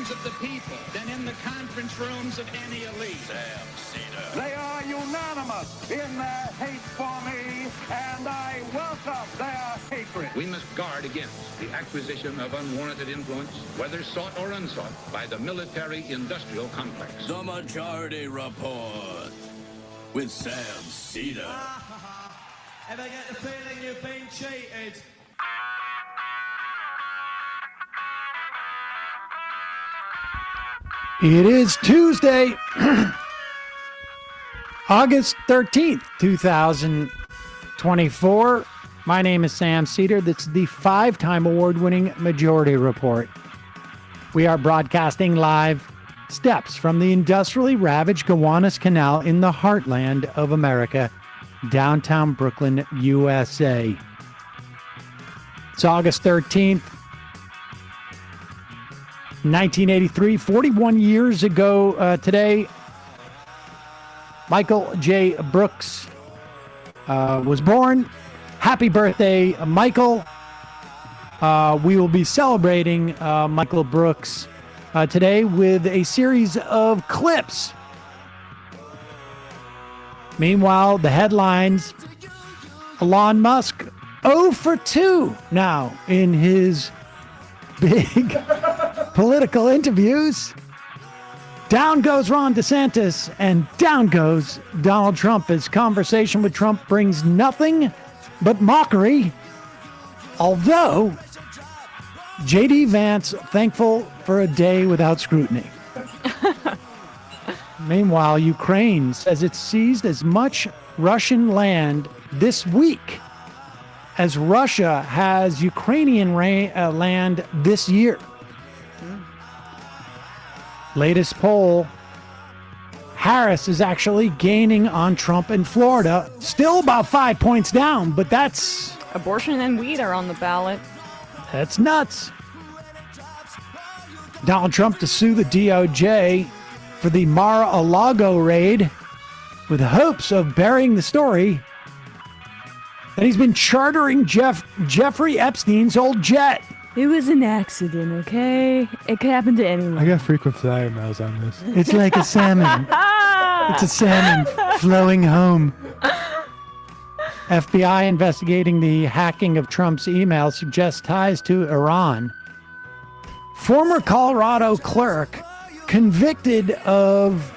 minds of the people than in the conference rooms of any elite. Sam Seder. They are unanimous in their hate for me, and I welcome their hatred. We must guard against the acquisition of unwarranted influence, whether sought or unsought, by the military-industrial complex. The Majority Report with Sam Seder. Ever get the feeling you've been cheated? It is Tuesday, August 13th, 2024. My name is Sam Seder. This is the five-time award-winning Majority Report. We are broadcasting live steps from the industrially ravaged Gowanus Canal in the heartland of America, downtown Brooklyn, USA. It's August 13th. 1983, 41 years ago today, Michael J. Brooks was born. Happy birthday, Michael. We will be celebrating Michael Brooks today with a series of clips. Meanwhile, the headlines, Elon Musk 0 for 2 now in his big political interviews. Down goes Ron DeSantis and down goes Donald Trump as conversation with Trump brings nothing but mockery. Although J.D. Vance thankful for a day without scrutiny. Meanwhile, Ukraine says it seized as much Russian land this week as Russia has Ukrainian land this year. Latest poll, Harris is actually gaining on Trump in Florida. Still about 5 points down, but that's Abortion and weed are on the ballot. nuts. Donald Trump to sue the DOJ for the Mar-a-Lago raid with hopes of burying the story that he's been chartering Jeffrey Epstein's old jet. It was an accident, okay? It could happen to anyone. I got frequent flyer miles on this. It's like a salmon. It's a salmon flowing home. FBI investigating the hacking of Trump's email suggests ties to Iran. Former Colorado clerk convicted of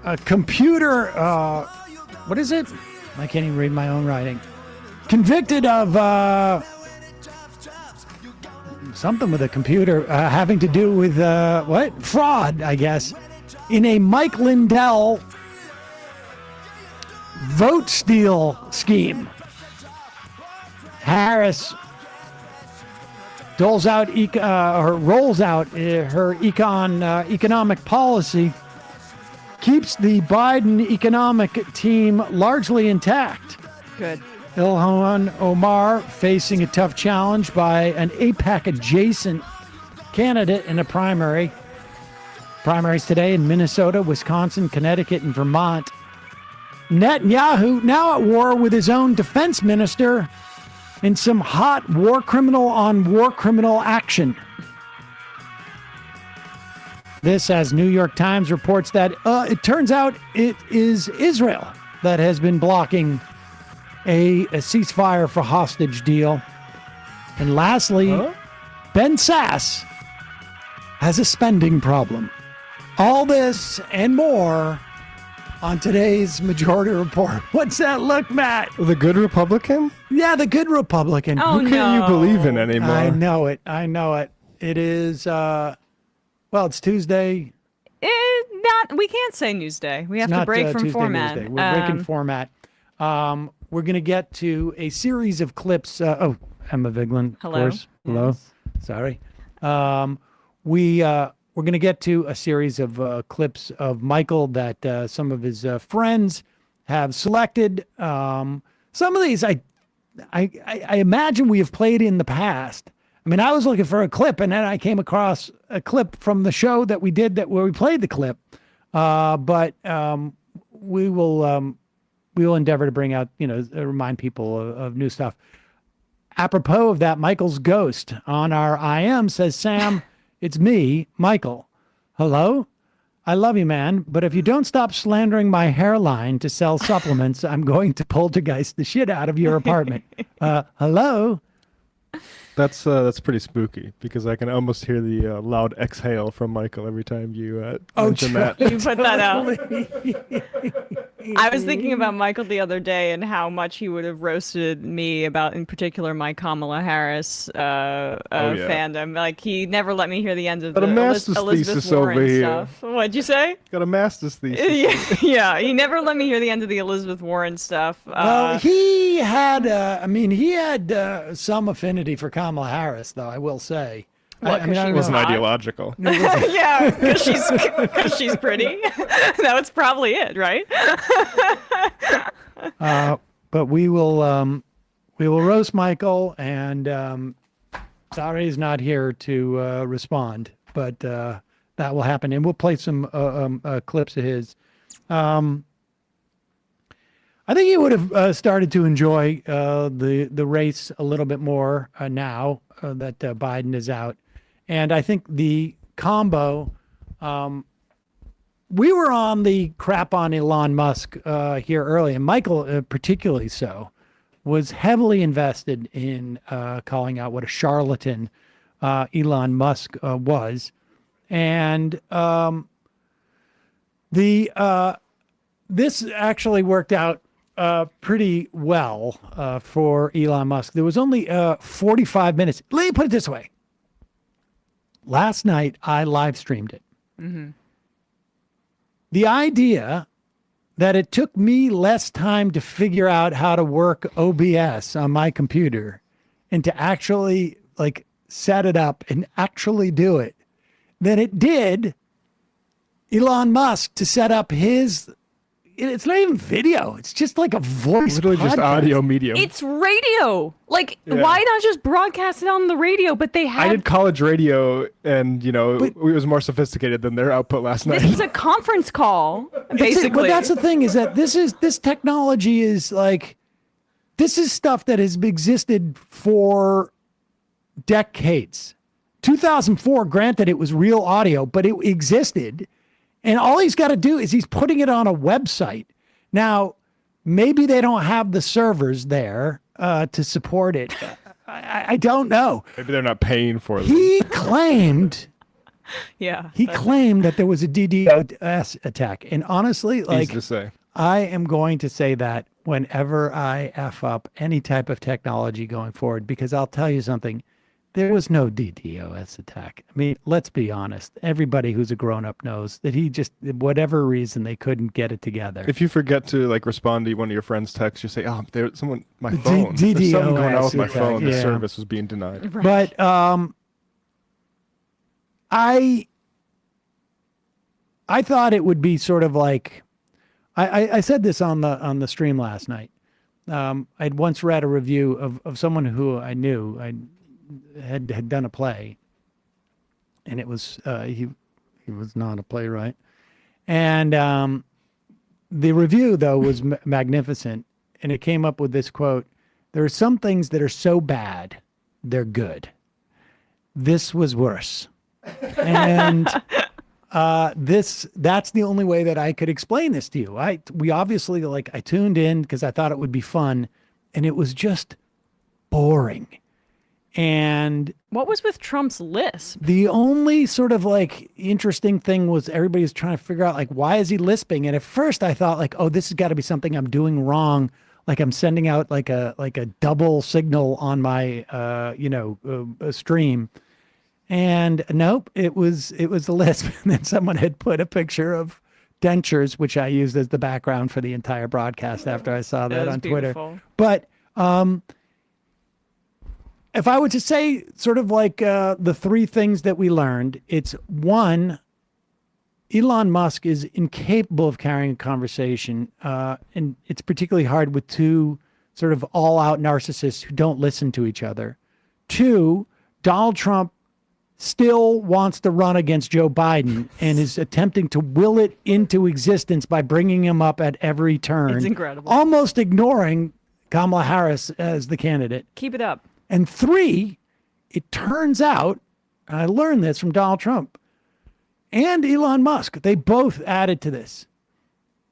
a computer, what is it? I can't even read my own writing. Convicted of something with a computer having to do with, fraud, I guess, in a Mike Lindell vote steal scheme. Harris rolls out her economic policy, keeps the Biden economic team largely intact. Good. Ilhan Omar facing a tough challenge by an AIPAC-adjacent candidate in a primary. Primaries today in Minnesota, Wisconsin, Connecticut, and Vermont. Netanyahu now at war with his own defense minister in some hot war criminal on war criminal action. This, as New York Times reports that it turns out it is Israel that has been blocking a ceasefire for hostage deal. And lastly, Ben Sass has a spending problem. All this and more on today's Majority Report. What's that look, Matt? The good Republican? Yeah, the good Republican. Oh, Who can't you believe in anymore? I know it. It is, it's Tuesday. We can't say Newsday. We have It's to break from Tuesday, format. Newsday. We're breaking format. We're going to get to a series of clips. Emma Vigeland, of Hello. course. Hello. Yes. Sorry. We're going to get to a series of clips of Michael that some of his friends have selected. Some of these I imagine we have played in the past. I mean, I was looking for a clip, and then I came across a clip from the show that we did where we played the clip. But we will endeavor to bring out, remind people of new stuff. apropos of that, Michael's ghost on our IM says, Sam, it's me, Michael. Hello? I love you, man, but if you don't stop slandering my hairline to sell supplements, I'm going to poltergeist the shit out of your apartment. Hello? That's pretty spooky because I can almost hear the loud exhale from Michael every time you mention that. You put that out. I was thinking about Michael the other day and how much he would have roasted me about, in particular, my Kamala Harris fandom. Like, he never let me hear the end of Got a the master's Elizabeth thesis Warren over here. stuff. What'd you say? Got a master's thesis. Yeah, he never let me hear the end of the Elizabeth Warren stuff. Well, he had, some affinity for Kamala Harris, though, I will say. What, I mean, 'cause I she don't was know. Wasn't hot? ideological. Yeah, because she's pretty. That's probably it, right? But we will roast Michael, and sorry he's not here to respond, but that will happen, and we'll play some clips of his. I think he would have started to enjoy the race a little bit more now that Biden is out, and I think the combo. We were on the crap on Elon Musk here early, and Michael particularly so, was heavily invested in calling out what a charlatan Elon Musk was. And this actually worked out pretty well for Elon Musk. There was only 45 minutes. Let me put it this way. Last night, I live streamed it. Mm-hmm. The idea that it took me less time to figure out how to work OBS on my computer and to actually like set it up and actually do it than it did Elon Musk to set up his. It's not even video. It's just like a voice. Literally just podcast. audio medium. It's radio. Like, why not just broadcast it on the radio? But they I had. did college radio, and it was more sophisticated than their output last night. This is a conference call, basically. But that's the thing, is that this technology is like, this is stuff that has existed for decades. 2004, granted, it was real audio, but it existed. And all he's got to do is he's putting it on a website. Now, maybe they don't have the servers there to support it. I don't know. Maybe they're not paying for them. He claimed Yeah. he claimed that there was a DDoS attack. And honestly, Easy like, to say. I am going to say that whenever I F up any type of technology going forward, because I'll tell you something. There was no DDoS attack. I mean, let's be honest. Everybody who's a grown-up knows that he just, whatever reason, they couldn't get it together. If you forget to like respond to one of your friends' texts, you say, "Oh, there's someone my phone. There's DDoS something going on with my attack, phone. The yeah. service was being denied." Right. But I thought it would be sort of like, I said this on the stream last night. I'd once read a review of someone who I knew. I had done a play, and it was he was not a playwright, and the review though was magnificent, and it came up with this quote: "There are some things that are so bad they're good. This was worse," and that's the only way that I could explain this to you. We obviously, like, I tuned in because I thought it would be fun, and it was just boring. And What was with Trump's lisp? the only sort of like interesting thing was everybody was trying to figure out, like, why is he lisping? And at first I thought, like, oh, this has got to be something I'm doing wrong. Like I'm sending out like a double signal on my stream. And nope, it was a lisp. And then someone had put a picture of dentures, which I used as the background for the entire broadcast after I saw that was on beautiful. Twitter. But if I were to say sort of like the three things that we learned, it's one, Elon Musk is incapable of carrying a conversation, and it's particularly hard with two sort of all-out narcissists who don't listen to each other. Two, Donald Trump still wants to run against Joe Biden and is attempting to will it into existence by bringing him up at every turn. It's incredible. Almost ignoring Kamala Harris as the candidate. Keep it up. And 3, it turns out, and I learned this from Donald Trump and Elon Musk, they both added to this.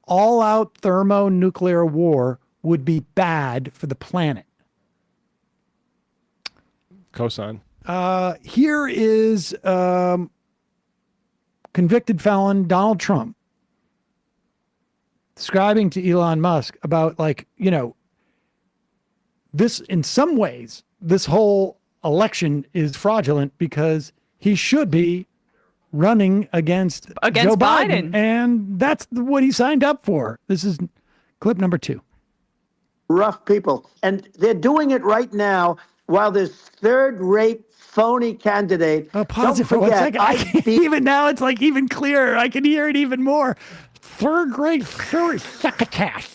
All-out thermonuclear war would be bad for the planet. Cosign. Here is convicted felon Donald Trump describing to Elon Musk about, like, you know, this, in some ways, this whole election is fraudulent because he should be running against Joe Biden. And that's what he signed up for. This is clip number 2. Rough people. And they're doing it right now while this third-rate phony candidate. Oh, pause it for 1 second. Even now, it's like even clearer. I can hear it even more. Third-rate succotash.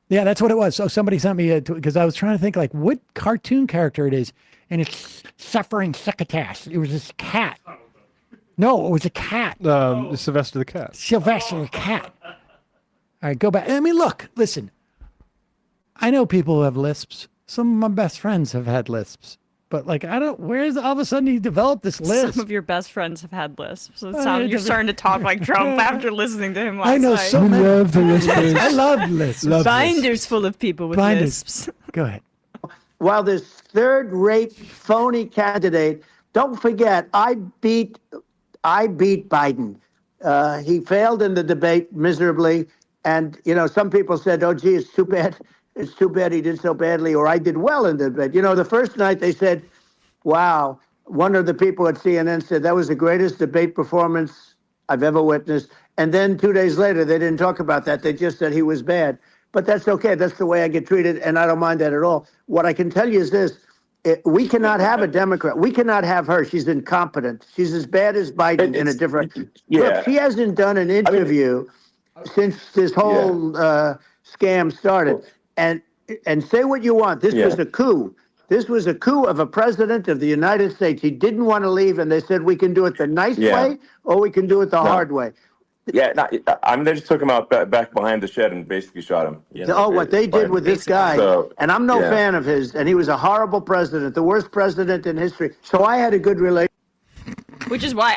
Yeah, that's what it was. So somebody sent me because I was trying to think like what cartoon character it is, and it's suffering succotash. It was this cat. No, it was a cat. Sylvester the cat. Sylvester the cat. All right, go back. I mean, look, listen. I know people who have lisps. Some of my best friends have had lisps. But, like, I don't, where's all of a sudden he developed this lisp? Some of your best friends have had lisps. So you're starting to talk like Trump after listening to him last I know night. so many. Love the lispers. I love lisps. Binders full of people with lisps. Go ahead. While this third-rate phony candidate, don't forget, I beat Biden. He failed in the debate miserably. And, you know, some people said, oh, gee, it's too bad. It's too bad he did so badly, or I did well in the debate. You know, the first night they said, wow, one of the people at CNN said that was the greatest debate performance I've ever witnessed. And then 2 days later, they didn't talk about that. They just said he was bad. But that's okay. That's the way I get treated, and I don't mind that at all. What I can tell you is this. We cannot have a Democrat. We cannot have her. She's incompetent. She's as bad as Biden in a different. Yeah. Look, she hasn't done an interview since this whole scam started. And say what you want. This was a coup. This was a coup of a president of the United States. He didn't want to leave, and they said we can do it the nice way or we can do it the hard way. Yeah, I mean, they just took him out back behind the shed and basically shot him. You know, what they did with this guy, and I'm no fan of his, and he was a horrible president, the worst president in history. So I had a good relationship. Which is why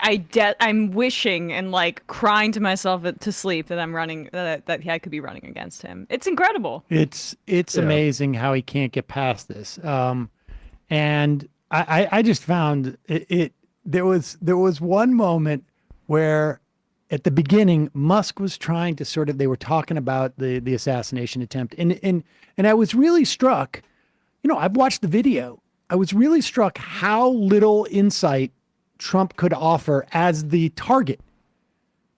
I'm wishing and like crying to myself to sleep that I'm running that I could be running against him. It's incredible. It's amazing how he can't get past this. And I just found it. There was one moment where at the beginning Musk was trying to sort of, they were talking about the assassination attempt, and I was really struck. You know, I've watched the video. I was really struck how little insight Trump could offer as the target.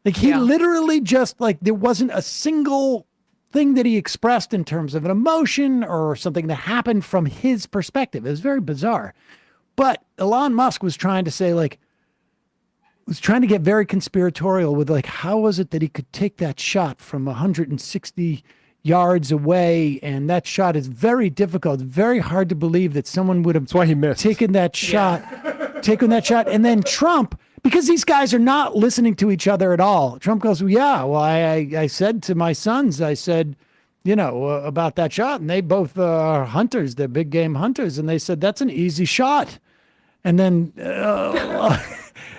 Like he literally just like, there wasn't a single thing that he expressed in terms of an emotion or something that happened from his perspective. It was very bizarre. But Elon Musk was trying to say, like, was trying to get very conspiratorial with like, how was it that he could take that shot from 160 yards away? And that shot is very difficult. Very hard to believe that someone would have That's why he missed. taken that shot. Taking that shot. And then Trump, because these guys are not listening to each other at all. Trump goes, well, I said to my sons, I said, you know, about that shot. And they both are hunters. They're big game hunters. And they said, that's an easy shot. And then,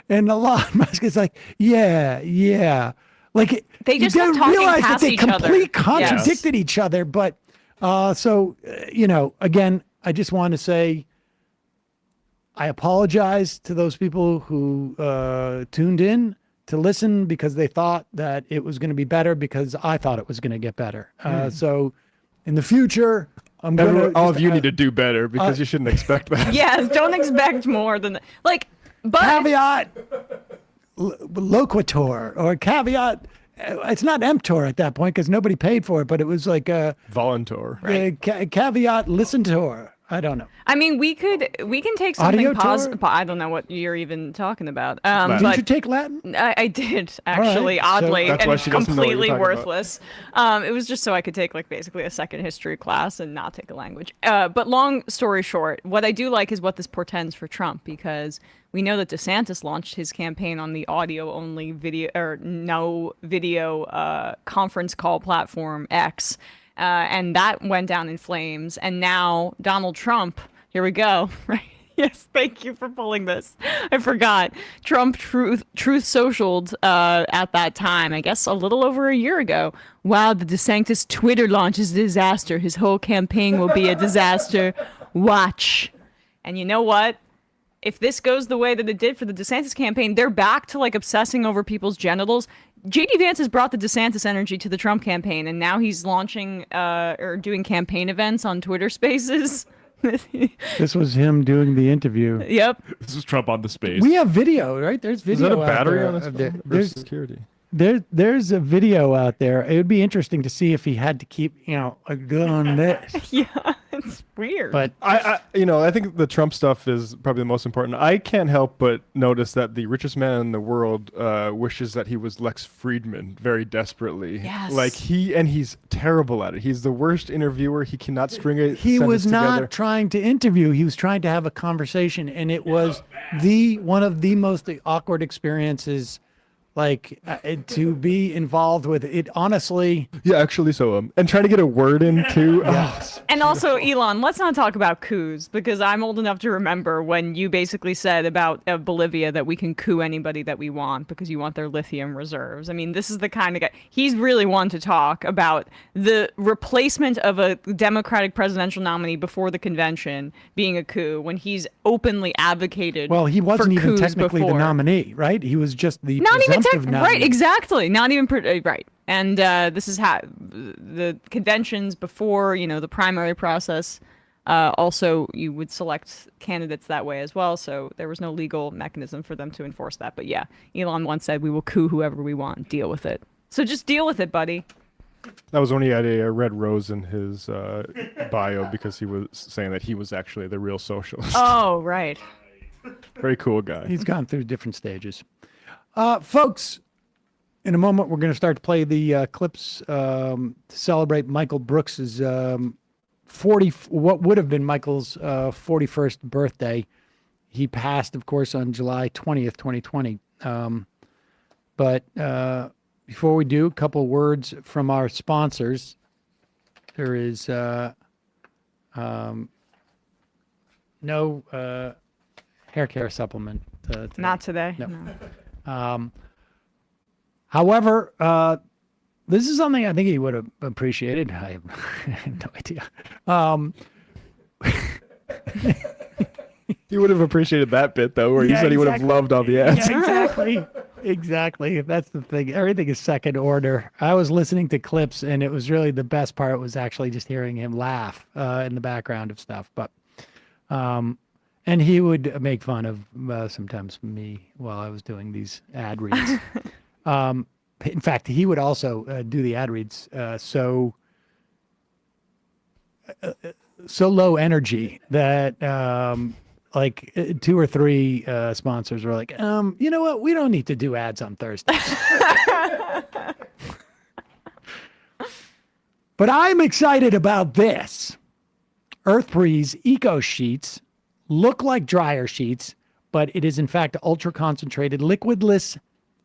and Elon Musk is like, yeah. Like, they just don't talking realize that past they each other. completely contradicted each other. But so, you know, again, I just want to say, I apologize to those people who tuned in to listen because they thought that it was going to be better because I thought it was going to get better. So in the future, I'm going to... All of you need to do better because you shouldn't expect that. Yes, don't expect more than that. Like, but... Caveat loquitur or caveat... It's not emptor at that point because nobody paid for it, but it was like a... Voluntor. Right. Caveat listentor. I don't know. I mean, we can take something positive. I don't know what you're even talking about. Did you take Latin? I did actually, right. oddly, That's why and she doesn't know what you're completely talking worthless. It was just so I could take like basically a second history class and not take a language. But long story short, what I do like is what this portends for Trump, because we know that DeSantis launched his campaign on the audio-only video or no video conference call platform X. And that went down in flames. And now Donald Trump, Here we go. Right. Yes, thank you for pulling this. I forgot. Trump truth socialed at that time, I guess a little over a year ago. Wow, the DeSantis Twitter launch is a disaster. His whole campaign will be a disaster. Watch. And you know what? If this goes the way that it did for the DeSantis campaign, they're back to like obsessing over people's genitals. JD Vance has brought the DeSantis energy to the Trump campaign, and now he's launching or doing campaign events on Twitter Spaces. This was him doing the interview. Yep. This is Trump on the space. We have video, right? There's video. Is that a battery out on there. this phone? There's Security. There's a video out there. It would be interesting to see if he had to keep, a gun on this. Yeah, it's weird. But I think the Trump stuff is probably the most important. I can't help but notice that the richest man in the world wishes that he was Lex Friedman very desperately. Yes. Like he's terrible at it. He's the worst interviewer. He cannot string a he sentence was not together. trying to interview. He was trying to have a conversation, and it was one of the most awkward experiences. To be involved with it, honestly. Yeah, actually, so and trying to get a word in too. Yeah. And also, Elon, let's not talk about coups, because I'm old enough to remember when you basically said about Bolivia that we can coup anybody that we want because you want their lithium reserves. I mean, this is the kind of guy. He's really one to talk about the replacement of a Democratic presidential nominee before the convention being a coup when he's openly advocated. Well, he wasn't for even coups technically before. the nominee, right? He was just the Not even nominee. right, exactly. Not even right. And this is how the conventions before, the primary process. Also, you would select candidates that way as well. So there was no legal mechanism for them to enforce that. But yeah, Elon once said, "We will coup whoever we want. Deal with it." So just deal with it, buddy. That was when he had a red rose in his bio because he was saying that he was actually the real socialist. Oh, right. Very cool guy. He's gone through different stages. Folks, in a moment, we're going to start to play the clips to celebrate Michael Brooks's what would have been Michael's 41st birthday. He passed, of course, on July 20th, 2020. But before we do, a couple words from our sponsors. There is no hair care supplement. Not today. No. However, this is something I think he would have appreciated. I have no idea. He would have appreciated that bit, though, where he said he would have loved all the ads. Yeah, exactly. Exactly. That's the thing. Everything is second order. I was listening to clips, and it was really the best part was actually just hearing him laugh in the background of stuff. But, and he would make fun of sometimes me while I was doing these ad reads. In fact, he would also do the ad reads so low energy that like 2 or 3 sponsors were like, you know what? We don't need to do ads on Thursdays. But I'm excited about this. EarthBreeze Eco Sheets look like dryer sheets, but it is in fact ultra concentrated liquidless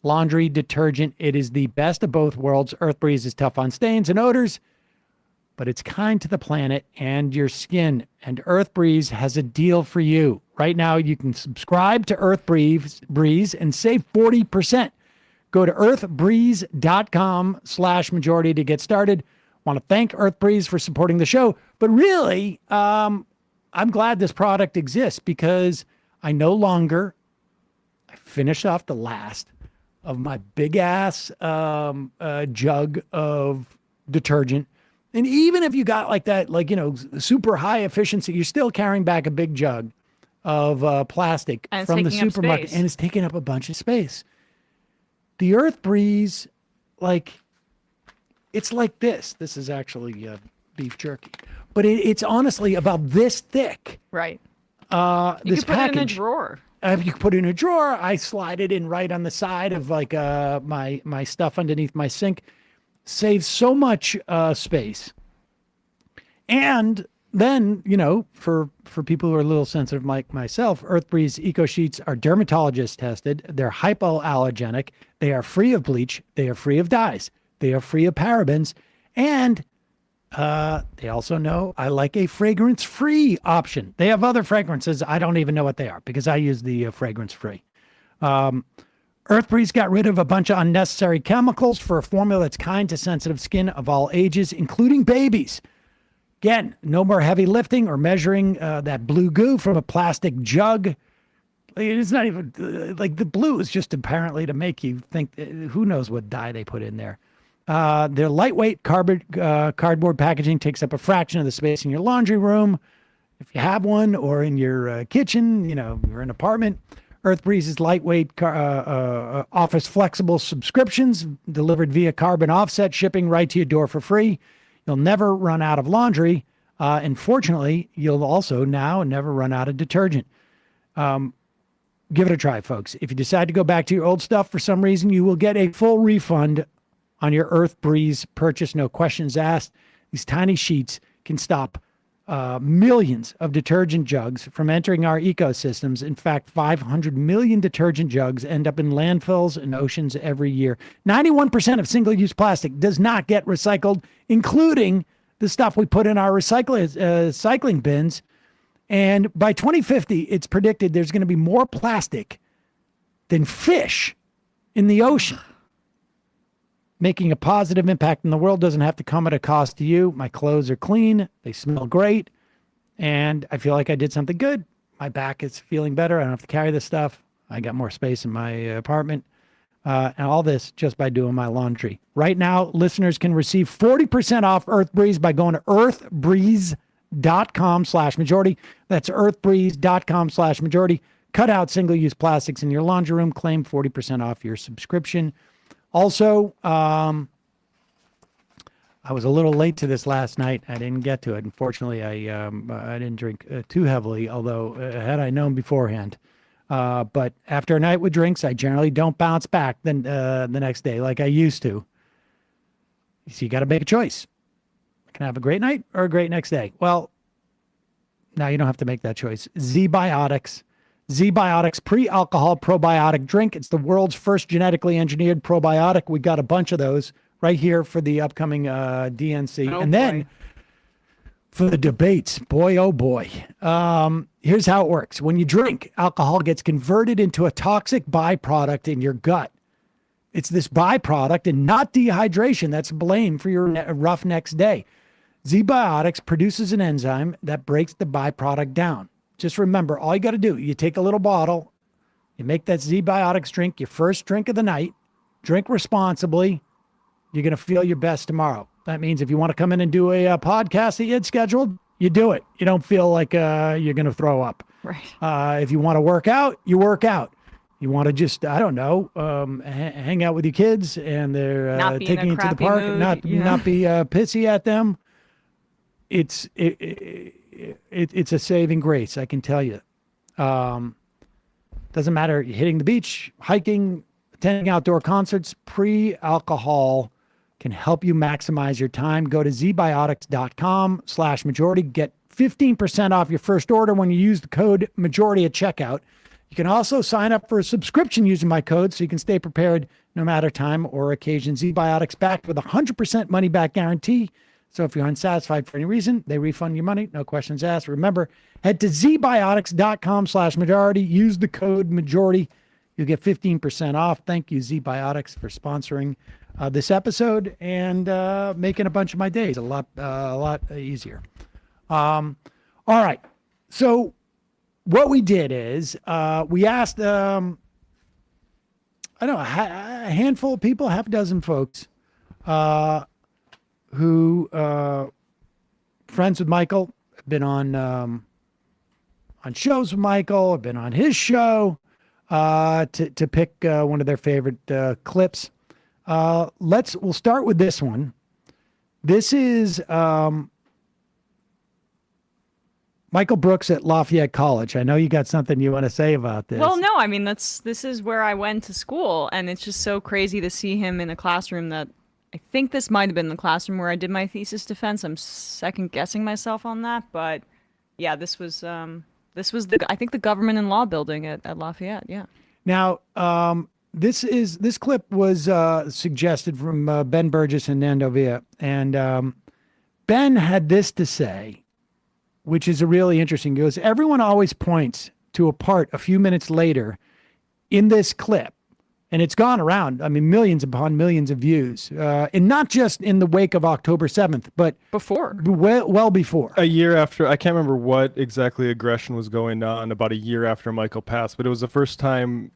laundry detergent. It is the best of both worlds. EarthBreeze is tough on stains and odors, but it's kind to the planet and your skin. And EarthBreeze has a deal for you. Right now, you can subscribe to EarthBreeze and save 40%. Go to earthbreeze.com/majority to get started. Want to thank EarthBreeze for supporting the show. But really, I'm glad this product exists because I no longer finished off the last of my big ass jug of detergent. And even if you got like that, super high efficiency, you're still carrying back a big jug of plastic from the supermarket, and it's taking up a bunch of space. The EarthBreeze, it's like this. This is actually beef jerky, but it's honestly about this thick. Right. You can put it in a drawer. You can put it in a drawer. I slide it in right on the side of my stuff underneath my sink. Saves so much space. And then, for people who are a little sensitive like myself, EarthBreeze Eco Sheets are dermatologist tested. They're hypoallergenic. They are free of bleach. They are free of dyes. They are free of parabens. And They also know I like a fragrance-free option. They have other fragrances. I don't even know what they are because I use the fragrance-free. Earth Breeze got rid of a bunch of unnecessary chemicals for a formula that's kind to sensitive skin of all ages, including babies. Again, no more heavy lifting or measuring that blue goo from a plastic jug. It's not even like the blue is just apparently to make you think, who knows what dye they put in there. Their lightweight cardboard packaging takes up a fraction of the space in your laundry room, if you have one, or in your kitchen, you're in an apartment. Earth Breeze's lightweight office flexible subscriptions delivered via carbon offset shipping right to your door for free. You'll never run out of laundry. And fortunately, you'll also now never run out of detergent. Give it a try, folks. If you decide to go back to your old stuff for some reason, you will get a full refund on your Earth Breeze purchase. No questions asked. These tiny sheets can stop millions of detergent jugs from entering our ecosystems. In fact, 500 million detergent jugs end up in landfills and oceans every year. 91% of single-use plastic does not get recycled, including the stuff we put in our recycling bins. And by 2050, it's predicted there's going to be more plastic than fish in the ocean. Making a positive impact in the world doesn't have to come at a cost to you. My clothes are clean. They smell great. And I feel like I did something good. My back is feeling better. I don't have to carry this stuff. I got more space in my apartment. And all this just by doing my laundry. Right now, listeners can receive 40% off Earth Breeze by going to earthbreeze.com/majority. That's earthbreeze.com/majority. Cut out single-use plastics in your laundry room. Claim 40% off your subscription. Also, I was a little late to this last night. I didn't get to it. Unfortunately, I didn't drink too heavily, although had I known beforehand. But after a night with drinks, I generally don't bounce back the next day like I used to. So you got to make a choice. I can have a great night or a great next day. Well, now you don't have to make that choice. Z-Biotics pre-alcohol probiotic drink. It's the world's first genetically engineered probiotic. We got a bunch of those right here for the upcoming DNC. And then for the debates, boy, oh boy. Here's how it works. When you drink, alcohol gets converted into a toxic byproduct in your gut. It's this byproduct and not dehydration that's blamed for your rough next day. Z-Biotics produces an enzyme that breaks the byproduct down. Just remember, all you got to do, you take a little bottle, you make that Z-Biotics drink, your first drink of the night, drink responsibly, you're going to feel your best tomorrow. That means if you want to come in and do a podcast that you had scheduled, you do it. You don't feel like you're going to throw up. Right. If you want to work out, you work out. You want to just, I don't know, hang out with your kids and they're taking you to the park and not be pissy at them. It's a saving grace, I can tell you. Doesn't matter, you're hitting the beach, hiking, attending outdoor concerts, pre-alcohol can help you maximize your time. Go to zbiotics.com/majority. Get 15% off your first order when you use the code majority at checkout. You can also sign up for a subscription using my code so you can stay prepared no matter time or occasion. Z-Biotics backed with a 100% money back guarantee. So if you're unsatisfied for any reason, they refund your money. No questions asked. Remember, head to zbiotics.com/majority. Use the code majority. You'll get 15% off. Thank you, Z-Biotics, for sponsoring this episode and making a bunch of my days a lot easier. All right. So what we did is we asked, I don't know, a handful of people, half a dozen folks, who friends with Michael, have been on shows with Michael, have been on his show, to pick one of their favorite clips. We'll start with this one. This is Michael Brooks at Lafayette College. I know you got something you want to say about this. Well, no, I mean, this is where I went to school, and it's just so crazy to see him in a classroom that I think this might have been the classroom where I did my thesis defense. I'm second guessing myself on that, but yeah, this was I think the Government and Law building at Lafayette. Yeah. Now, this clip was suggested from Ben Burgess and Nando Villa, and Ben had this to say, which is a really interesting. He goes, everyone always points to a part a few minutes later in this clip, and it's gone around, I mean, millions upon millions of views, and not just in the wake of October 7th, but before. Well before. A year after, I can't remember what exactly aggression was going on, about a year after Michael passed, but it was the first time,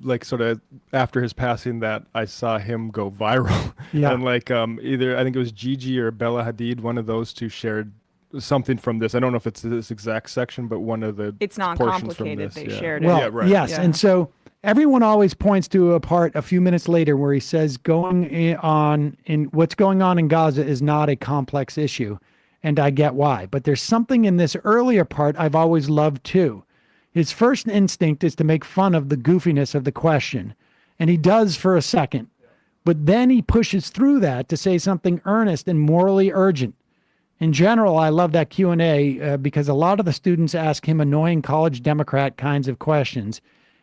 like sort of after his passing, that I saw him go viral. Yeah. And like either, I think it was Gigi or Bella Hadid, one of those two shared something from this. I don't know if it's this exact section, but one of the It's non-complicated. They shared it. Well, yeah, right. yes. Yeah. And so everyone always points to a part a few minutes later where he says what's going on in Gaza is not a complex issue. And I get why. But there's something in this earlier part I've always loved too. His first instinct is to make fun of the goofiness of the question. And he does for a second. But then he pushes through that to say something earnest and morally urgent. In general, I love that Q&A because a lot of the students ask him annoying college Democrat kinds of questions,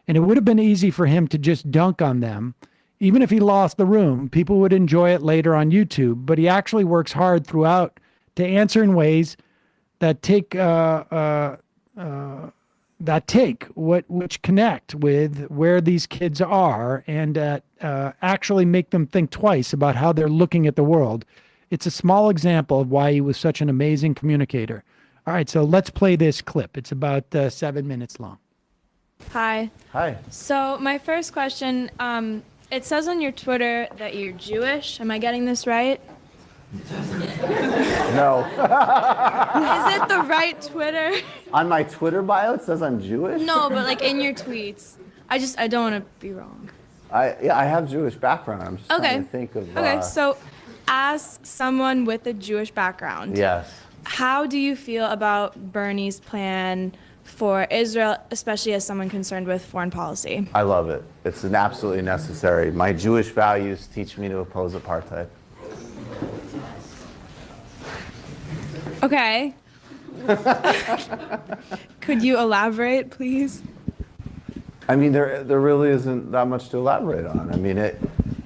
and it would have been easy for him to just dunk on them. Even if he lost the room, people would enjoy it later on YouTube, but he actually works hard throughout to answer in ways that which connect with where these kids are and actually make them think twice about how they're looking at the world. It's a small example of why he was such an amazing communicator. All right, so let's play this clip. It's about 7 minutes long. Hi. Hi. So my first question, it says on your Twitter that you're Jewish. Am I getting this right? No. Is it the right Twitter? On my Twitter bio, it says I'm Jewish? No, but like in your tweets. I don't want to be wrong. I have Jewish background. I'm just trying to think of... Okay, so as someone with a Jewish background, yes. How do you feel about Bernie's plan for Israel, especially as someone concerned with foreign policy? I love it. It's an absolutely necessary. My Jewish values teach me to oppose apartheid. Okay. Could you elaborate, please? I mean, there really isn't that much to elaborate on. I mean,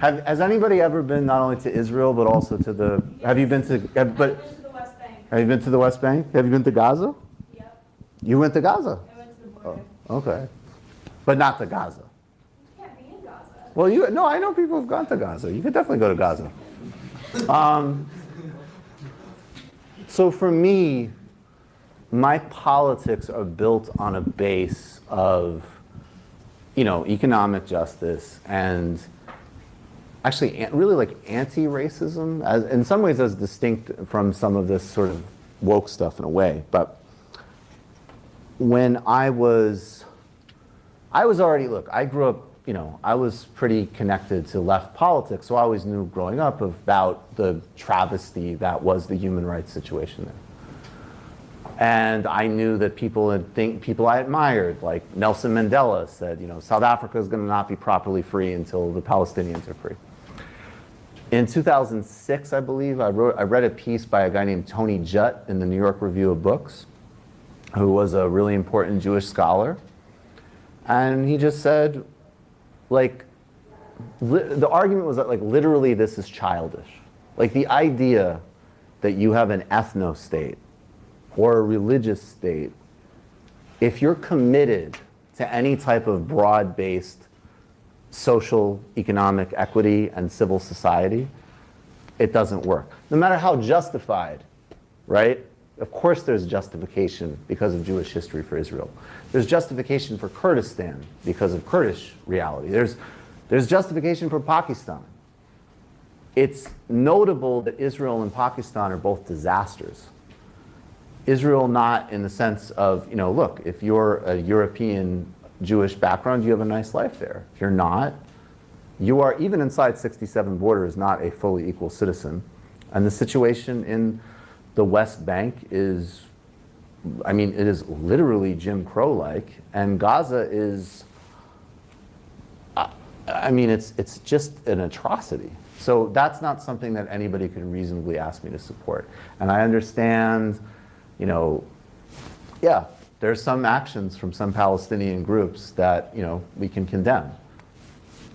has anybody ever been not only to Israel but also to the? Have you been to? Have you been to the West Bank? Have you been to Gaza? Yep. You went to Gaza? I went to the border. Oh, okay, but not to Gaza. You can't be in Gaza. Well, I know people who've gone to Gaza. You could definitely go to Gaza. So for me, my politics are built on a base of, economic justice and actually really like anti-racism, as in some ways as distinct from some of this sort of woke stuff in a way. But when I was already, I grew up, I was pretty connected to left politics, so I always knew growing up about the travesty that was the human rights situation there. And I knew that people I admired, like Nelson Mandela said, South Africa is going to not be properly free until the Palestinians are free. In 2006, I believe, I read a piece by a guy named Tony Judt in the New York Review of Books, who was a really important Jewish scholar. And he just said, the argument was that, literally this is childish. The idea that you have an ethno-state or a religious state, if you're committed to any type of broad-based social, economic equity and civil society, it doesn't work. No matter how justified, right? Of course there's justification because of Jewish history for Israel. There's justification for Kurdistan because of Kurdish reality. There's justification for Pakistan. It's notable that Israel and Pakistan are both disasters. Israel not in the sense of, look, if you're a European Jewish background, you have a nice life there. If you're not, you are, even inside 67 borders, not a fully equal citizen. And the situation in the West Bank is, it is literally Jim Crow-like, and Gaza is, it's just an atrocity. So that's not something that anybody could reasonably ask me to support. And I understand, there's some actions from some Palestinian groups that, we can condemn.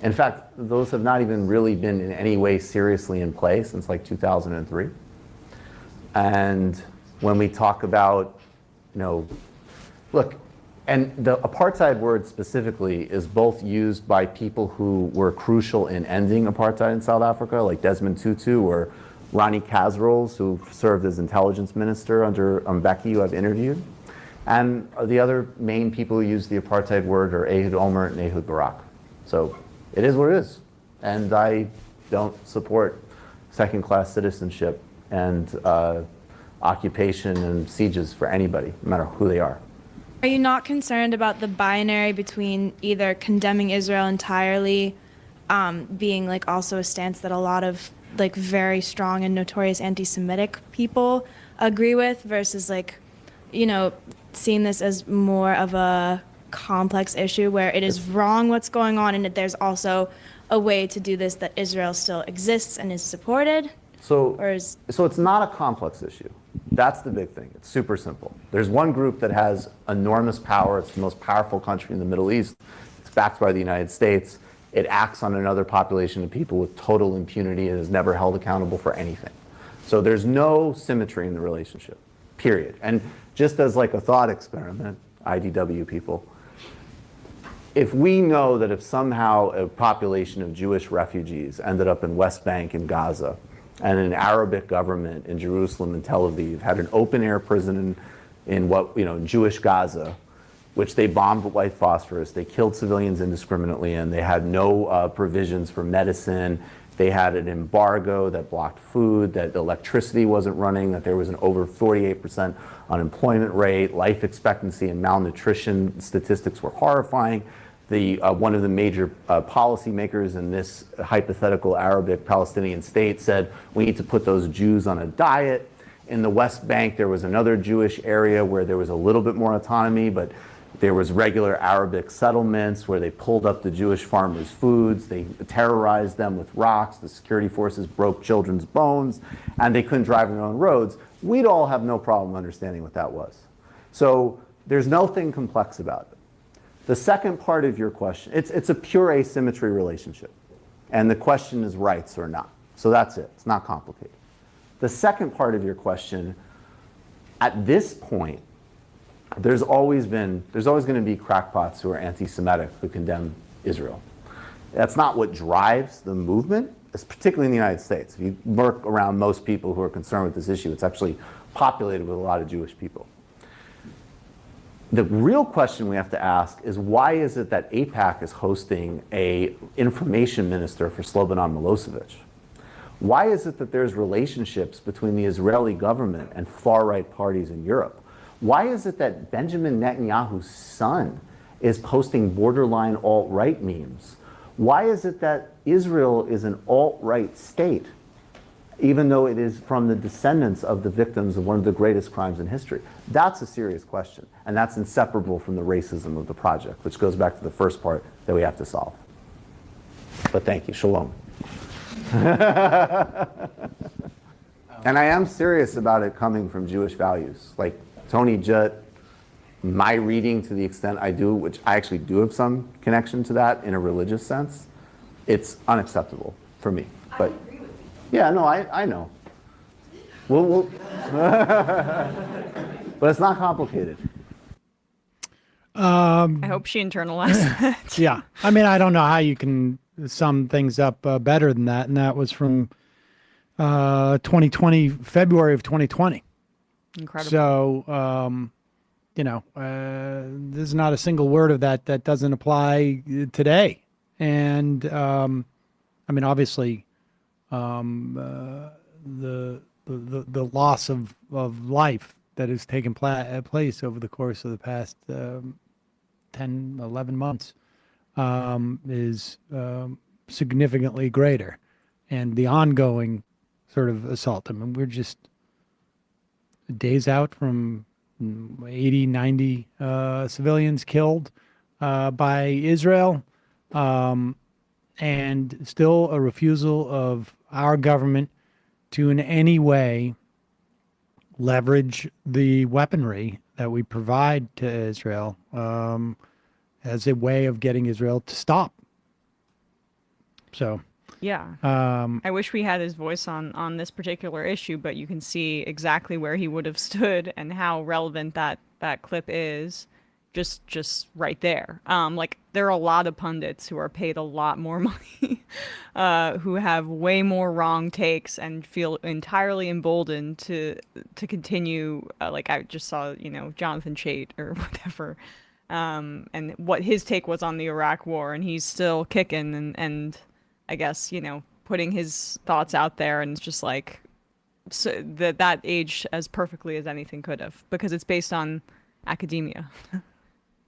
In fact, those have not even really been in any way seriously in play since 2003. And when we talk about, look, and the apartheid word specifically is both used by people who were crucial in ending apartheid in South Africa, like Desmond Tutu or Ronnie Kasrils, who served as intelligence minister under Mbeki, who I've interviewed. And the other main people who use the apartheid word are Ehud Olmert and Ehud Barak. So it is what it is. And I don't support second-class citizenship and occupation and sieges for anybody, no matter who they are. Are you not concerned about the binary between either condemning Israel entirely, being like also a stance that a lot of like very strong and notorious anti-Semitic people agree with, versus like, seeing this as more of a complex issue where it is wrong what's going on, and that there's also a way to do this that Israel still exists and is supported? So it's not a complex issue. That's the big thing. It's super simple. There's one group that has enormous power. It's the most powerful country in the Middle East. It's backed by the United States. It acts on another population of people with total impunity and is never held accountable for anything. So there's no symmetry in the relationship, period. And just as like a thought experiment, IDW people, if we know that if somehow a population of Jewish refugees ended up in West Bank and Gaza, and an Arabic government in Jerusalem and Tel Aviv had an open-air prison in Jewish Gaza, which they bombed with white phosphorus. They killed civilians indiscriminately, and they had no provisions for medicine. They had an embargo that blocked food, that electricity wasn't running, that there was an over 48% unemployment rate. Life expectancy and malnutrition statistics were horrifying. One of the major policymakers in this hypothetical Arabic Palestinian state said, we need to put those Jews on a diet. In the West Bank, there was another Jewish area where there was a little bit more autonomy, but there was regular Arabic settlements where they pulled up the Jewish farmers' foods. They terrorized them with rocks. The security forces broke children's bones, and they couldn't drive on their own roads. We'd all have no problem understanding what that was. So there's nothing complex about it. The second part of your question, it's a pure asymmetry relationship. And the question is rights or not. So that's it. It's not complicated. The second part of your question, at this point, there's always going to be crackpots who are anti-Semitic who condemn Israel. That's not what drives the movement, particularly in the United States. If you work around most people who are concerned with this issue, it's actually populated with a lot of Jewish people. The real question we have to ask is, why is it that AIPAC is hosting an information minister for Slobodan Milosevic? Why is it that there's relationships between the Israeli government and far-right parties in Europe? Why is it that Benjamin Netanyahu's son is posting borderline alt-right memes? Why is it that Israel is an alt-right state, even though it is from the descendants of the victims of one of the greatest crimes in history? That's a serious question, and that's inseparable from the racism of the project, which goes back to the first part that we have to solve. But thank you. Shalom. And I am serious about it coming from Jewish values. Like Tony Judd, my reading, to the extent I do, which I actually do have some connection to that in a religious sense, it's unacceptable for me. But yeah, no, I know. We'll but it's not complicated. I hope she internalized that. Yeah. I mean, I don't know how you can sum things up better than that. And that was from 2020, February of 2020. Incredible. So, there's not a single word of that doesn't apply today. And, I mean, obviously, the loss of life that has taken place over the course of the past 10, 11 months is significantly greater. And the ongoing sort of assault, I mean, we're just days out from 80, 90 civilians killed by Israel, and still a refusal of our government to in any way leverage the weaponry that we provide to Israel as a way of getting Israel to stop. So Yeah. I wish we had his voice on this particular issue, but you can see exactly where he would have stood and how relevant that clip is. Just right there. Like there are a lot of pundits who are paid a lot more money, who have way more wrong takes and feel entirely emboldened to continue. Like I just saw, Jonathan Chait or whatever, and what his take was on the Iraq War, and he's still kicking and I guess putting his thoughts out there, and it's just like so that aged as perfectly as anything could have because it's based on academia.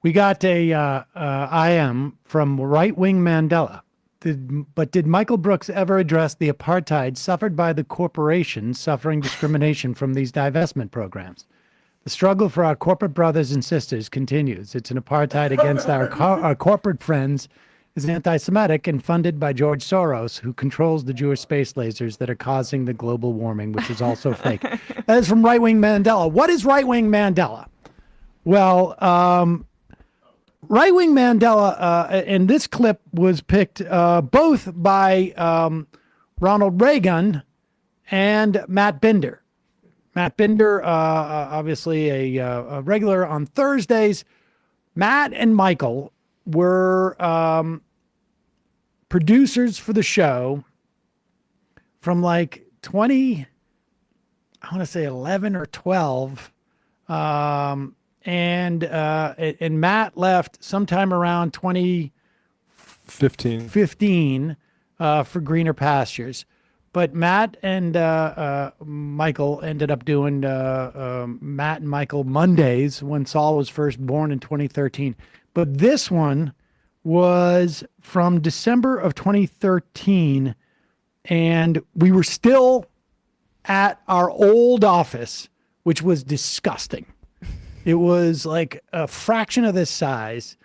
We got a IM from Right Wing Mandela. Did Michael Brooks ever address the apartheid suffered by the corporations suffering discrimination from these divestment programs? The struggle for our corporate brothers and sisters continues. It's an apartheid against our corporate friends is anti-Semitic and funded by George Soros, who controls the Jewish space lasers that are causing the global warming, which is also fake. That is from Right Wing Mandela. What is Right Wing Mandela? Well, Right Wing Mandela, and this clip was picked both by Ronald Reagan and Matt Binder. Matt Binder, obviously a regular on Thursdays. Matt and Michael were producers for the show from like 11 or 12. And Matt left sometime around 2015 for greener pastures. But Matt and Michael ended up doing Matt and Michael Mondays when Saul was first born in 2013. But this one was from December of 2013, and we were still at our old office, which was disgusting. It was like a fraction of this size.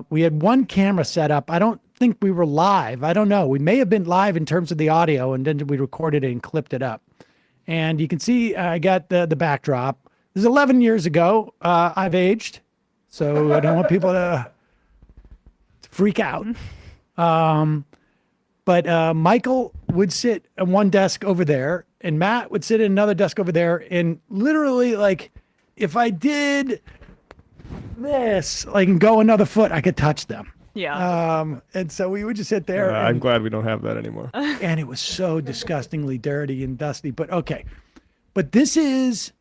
We had one camera set up. I don't think we were live. I don't know. We may have been live in terms of the audio, and then we recorded it and clipped it up. And you can see I got the backdrop. This is 11 years ago. I've aged, so I don't want people to freak out. But Michael would sit at one desk over there, and Matt would sit at another desk over there, and literally, like, if I did this, like, and go another foot, I could touch them. Yeah. And so we would just sit there. I'm glad we don't have that anymore. And it was so disgustingly dirty and dusty. But okay. But this is,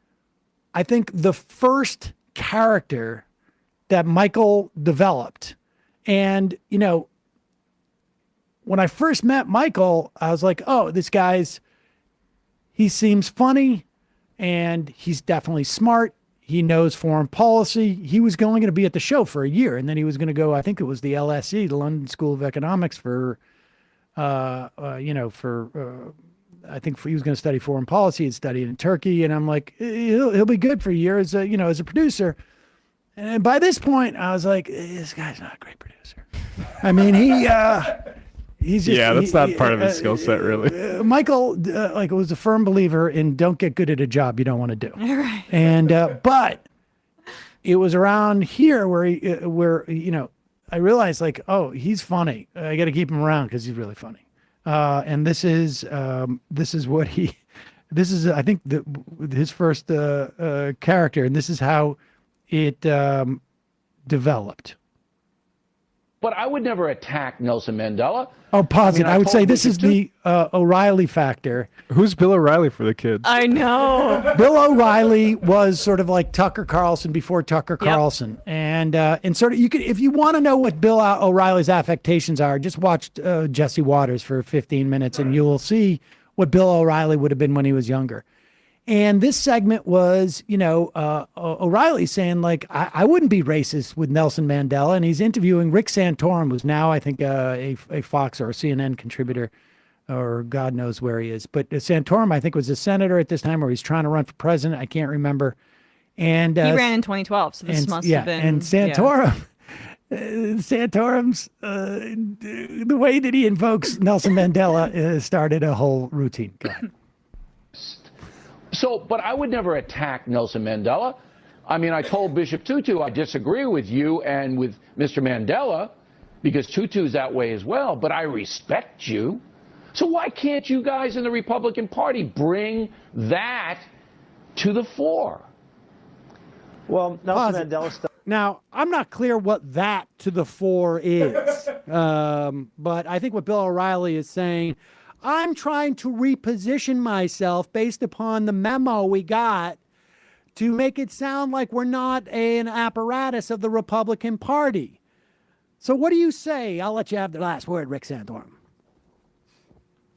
I think, the first character that Michael developed. And, when I first met Michael, I was like, oh, he seems funny and he's definitely smart. He knows foreign policy. He was going to be at the show for a year, and then he was going to go, I think it was the LSE, the London School of Economics he was going to study foreign policy. He'd studied in Turkey, and I'm like, he'll be good for a year as a producer. And by this point, I was like, this guy's not a great producer. I mean, he's just, that's not part of his skill set, really. Michael, was a firm believer in don't get good at a job you don't want to do. Right. And but it was around here where I realized, like, oh, he's funny. I got to keep him around because he's really funny. And this is I think his first character, and this is how it developed. But I would never attack Nelson Mandela. Oh, pause it. I would say this is the O'Reilly factor. Who's Bill O'Reilly for the kids? I know. Bill O'Reilly was sort of like Tucker Carlson before Tucker Carlson. And sort of, if you want to know what Bill O'Reilly's affectations are, just watch Jesse Waters for 15 minutes and you will see what Bill O'Reilly would have been when he was younger. And this segment was, O'Reilly saying, like, I wouldn't be racist with Nelson Mandela. And he's interviewing Rick Santorum, who's now, I think, a Fox or a CNN contributor, or God knows where he is. But Santorum, I think, was a senator at this time, or he's trying to run for president. I can't remember. And he ran in 2012, so this must have been. And Santorum, Santorum's, the way that he invokes Nelson Mandela started a whole routine. Go ahead. So, but I would never attack Nelson Mandela. I mean, I told Bishop Tutu I disagree with you and with Mr. Mandela because Tutu's that way as well, but I respect you. So why can't you guys in the Republican Party bring that to the fore? Well, Nelson Mandela Now, I'm not clear what that to the fore is, but I think what Bill O'Reilly is saying, I'm trying to reposition myself based upon the memo we got to make it sound like we're not an apparatus of the Republican Party. So what do you say? I'll let you have the last word, Rick Santorum.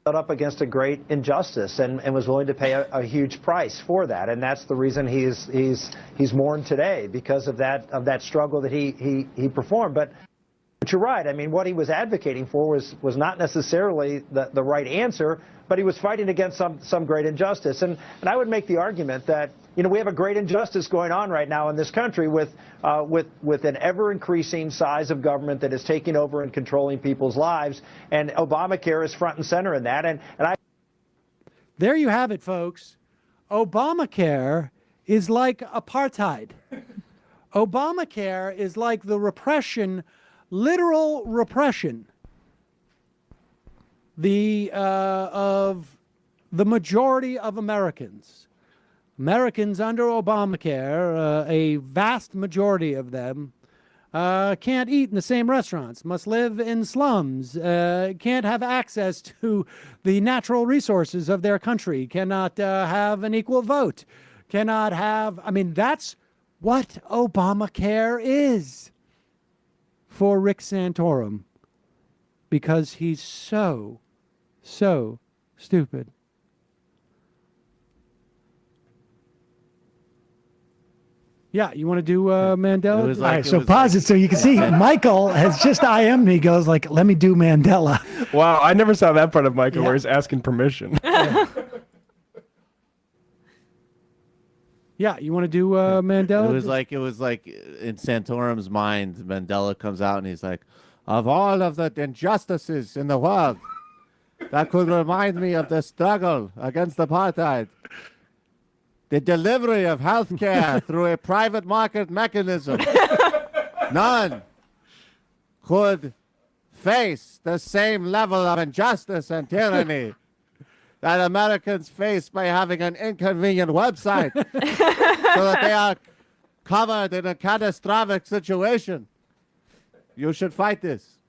up against a great injustice and was willing to pay a huge price for that, and that's the reason he's mourned today, because of that struggle that he performed. But you're right. I mean, what he was advocating for was not necessarily the right answer, but he was fighting against some great injustice. And I would make the argument that, you know, we have a great injustice going on right now in this country with an ever-increasing size of government that is taking over and controlling people's lives, and Obamacare is front and center in that. And There you have it, folks. Obamacare is like apartheid. Obamacare is like the repression, literal repression, of the majority of Americans. Americans under Obamacare, a vast majority of them, can't eat in the same restaurants, must live in slums, can't have access to the natural resources of their country, cannot have an equal vote, cannot have, I mean, that's what Obamacare is for Rick Santorum, because he's so stupid. Yeah, you want to do Mandela? All right, so pause it so you can see. Michael has just IM'd me. He goes like, let me do Mandela. Wow, I never saw that part of Michael where he's asking permission. Yeah, you want to do Mandela? It was like in Santorum's mind, Mandela comes out and he's like, of all of the injustices in the world, that could remind me of the struggle against apartheid. The delivery of health care through a private market mechanism. None could face the same level of injustice and tyranny that Americans face by having an inconvenient website so that they are covered in a catastrophic situation. You should fight this.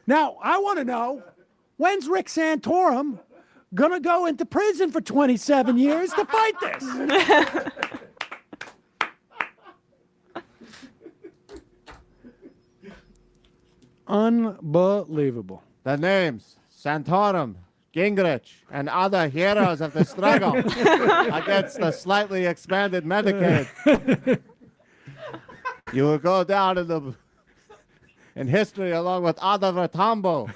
Now, I want to know, when's Rick Santorum going to go into prison for 27 years to fight this? Unbelievable. The names, Santorum, Gingrich, and other heroes of the struggle against the slightly expanded Medicaid. You will go down in history along with Oliver Tambo,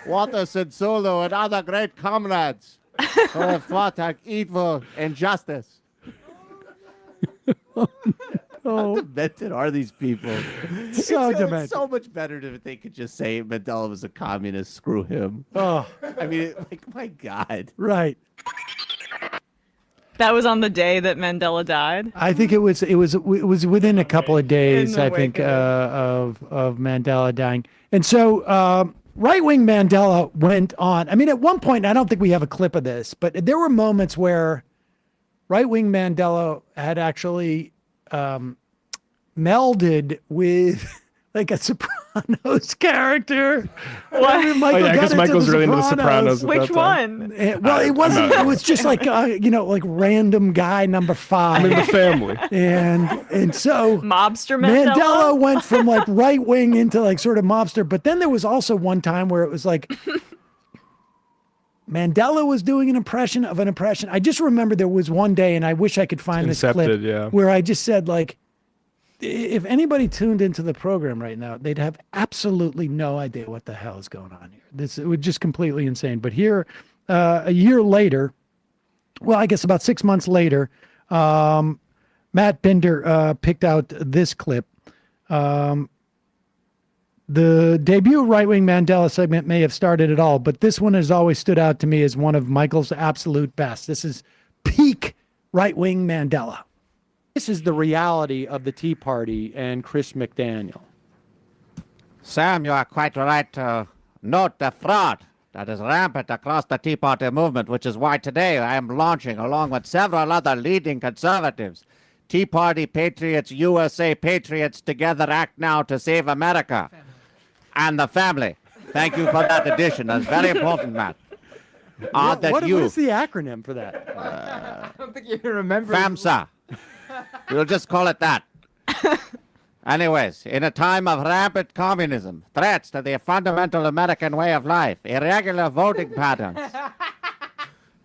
Walter Sisulu, and other great comrades who have fought evil injustice. How demented are these people? So demented. It's so much better if they could just say Mandela was a communist. Screw him. Oh, I mean, like, my God. right. That was on the day that Mandela died. I think it was within a couple of days, I wake think, of of Mandela dying. And so right-wing Mandela went on. I mean, at one point, I don't think we have a clip of this, but there were moments where right-wing Mandela had actually melded with like a Sopranos character. What? I guess Michael's really into the Sopranos. Which one? Well, it wasn't. It was just like like random guy number 5. I'm in the family. And so Mobster Mandela went from like right wing into like sort of mobster. But then there was also one time where it was like Mandela was doing an impression of an impression. I just remember there was one day, and I wish I could find this clip, where I just said, like, if anybody tuned into the program right now, they'd have absolutely no idea what the hell is going on here. It was just completely insane. But here, a year later, well, I guess about 6 months later, Matt Binder picked out this clip. The debut right-wing Mandela segment may have started it all, but this one has always stood out to me as one of Michael's absolute best. This is peak right-wing Mandela. This is the reality of the Tea Party and Chris McDaniel. Sam, you are quite right to note the fraud that is rampant across the Tea Party movement, which is why today I am launching, along with several other leading conservatives, Tea Party Patriots, USA Patriots Together Act Now to Save America and the Family. Thank you for that addition. That's very important, Matt. What is the acronym for that? I don't think you can remember. FAMSA. We'll just call it that. Anyways, in a time of rampant communism, threats to the fundamental American way of life, irregular voting patterns,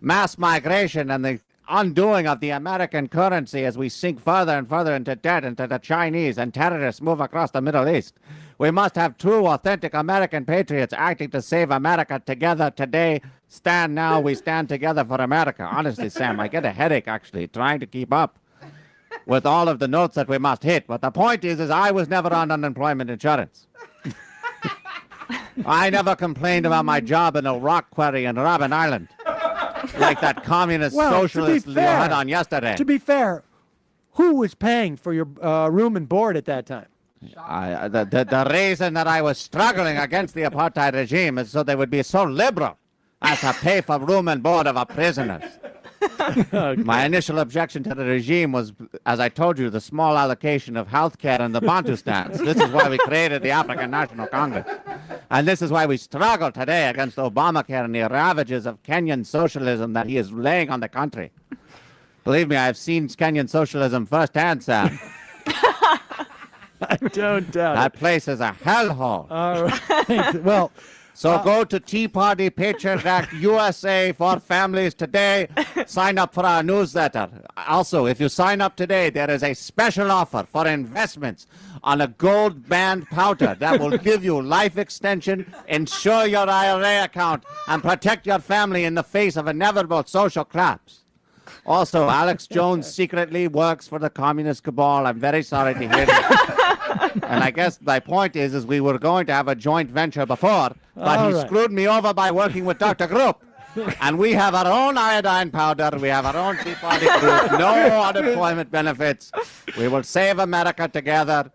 mass migration, and the undoing of the American currency as we sink further and further into debt into the Chinese and terrorists move across the Middle East, we must have true, authentic American patriots acting to save America together today. Stand now, we stand together for America. Honestly, Sam, I get a headache, actually, trying to keep up with all of the notes that we must hit. But the point is I was never on unemployment insurance. I never complained about my job in a rock quarry in Robben Island, like that communist socialist you had on yesterday. To be fair, who was paying for your room and board at that time? The reason that I was struggling against the apartheid regime is so they would be so liberal as to pay for room and board of our prisoners. Okay. My initial objection to the regime was, as I told you, the small allocation of health care and the Bantustans. This is why we created the African National Congress. And this is why we struggle today against Obamacare and the ravages of Kenyan socialism that he is laying on the country. Believe me, I've seen Kenyan socialism firsthand, Sam. I don't doubt that place is a hellhole. All right. Well, so go to Tea Party Patriot Act USA for Families today. Sign up for our newsletter. Also, if you sign up today, there is a special offer for investments on a gold band powder that will give you life extension, insure your IRA account, and protect your family in the face of inevitable social collapse. Also, Alex Jones secretly works for the communist cabal. I'm very sorry to hear that. And I guess my point is we were going to have a joint venture before, but he screwed me over by working with Dr. Group. And we have our own iodine powder. We have our own Tea Party group. No unemployment benefits. We will save America together.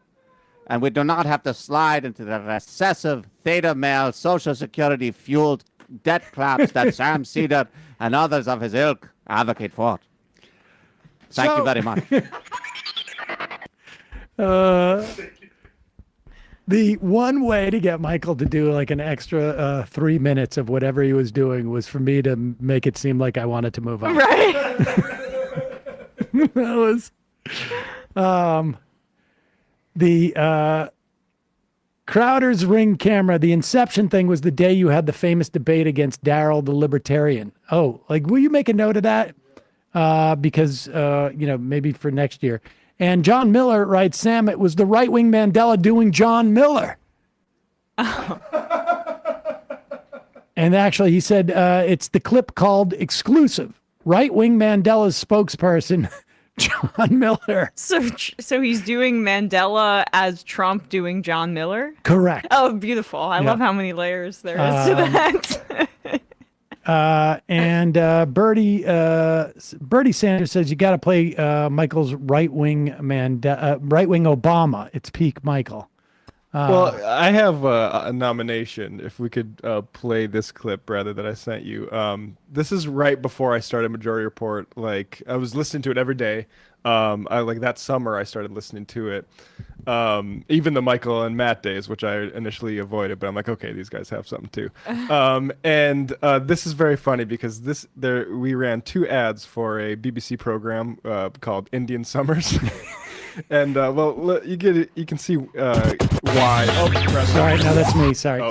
And we do not have to slide into the recessive theta male Social Security fueled debt collapse that Sam Seder and others of his ilk advocate for. Thank you very much. The one way to get Michael to do like an extra 3 minutes of whatever he was doing was for me to make it seem like I wanted to move on. Right. That was the Crowder's Ring camera. The Inception thing was the day you had the famous debate against Darryl the Libertarian. Oh, like, will you make a note of that? Because, maybe for next year. And John Miller writes, Sam, it was the right-wing Mandela doing John Miller. And actually, he said it's the clip called Exclusive. Right-wing Mandela's spokesperson, John Miller. So he's doing Mandela as Trump doing John Miller? Correct. Oh, beautiful. I love how many layers there is to that. And Bertie Sanders says you got to play Michael's right-wing Obama. It's peak Michael. Well, I have a nomination. If we could play this clip, rather, that I sent you. This is right before I started Majority Report. Like, I was listening to it every day. That summer, I started listening to it. Even the Michael and Matt days, which I initially avoided, but I'm like, okay, these guys have something too. And this is very funny because we ran 2 ads for a BBC program called Indian Summers. And you can see why. Oh, Bradley. Sorry, no, that's me. Sorry.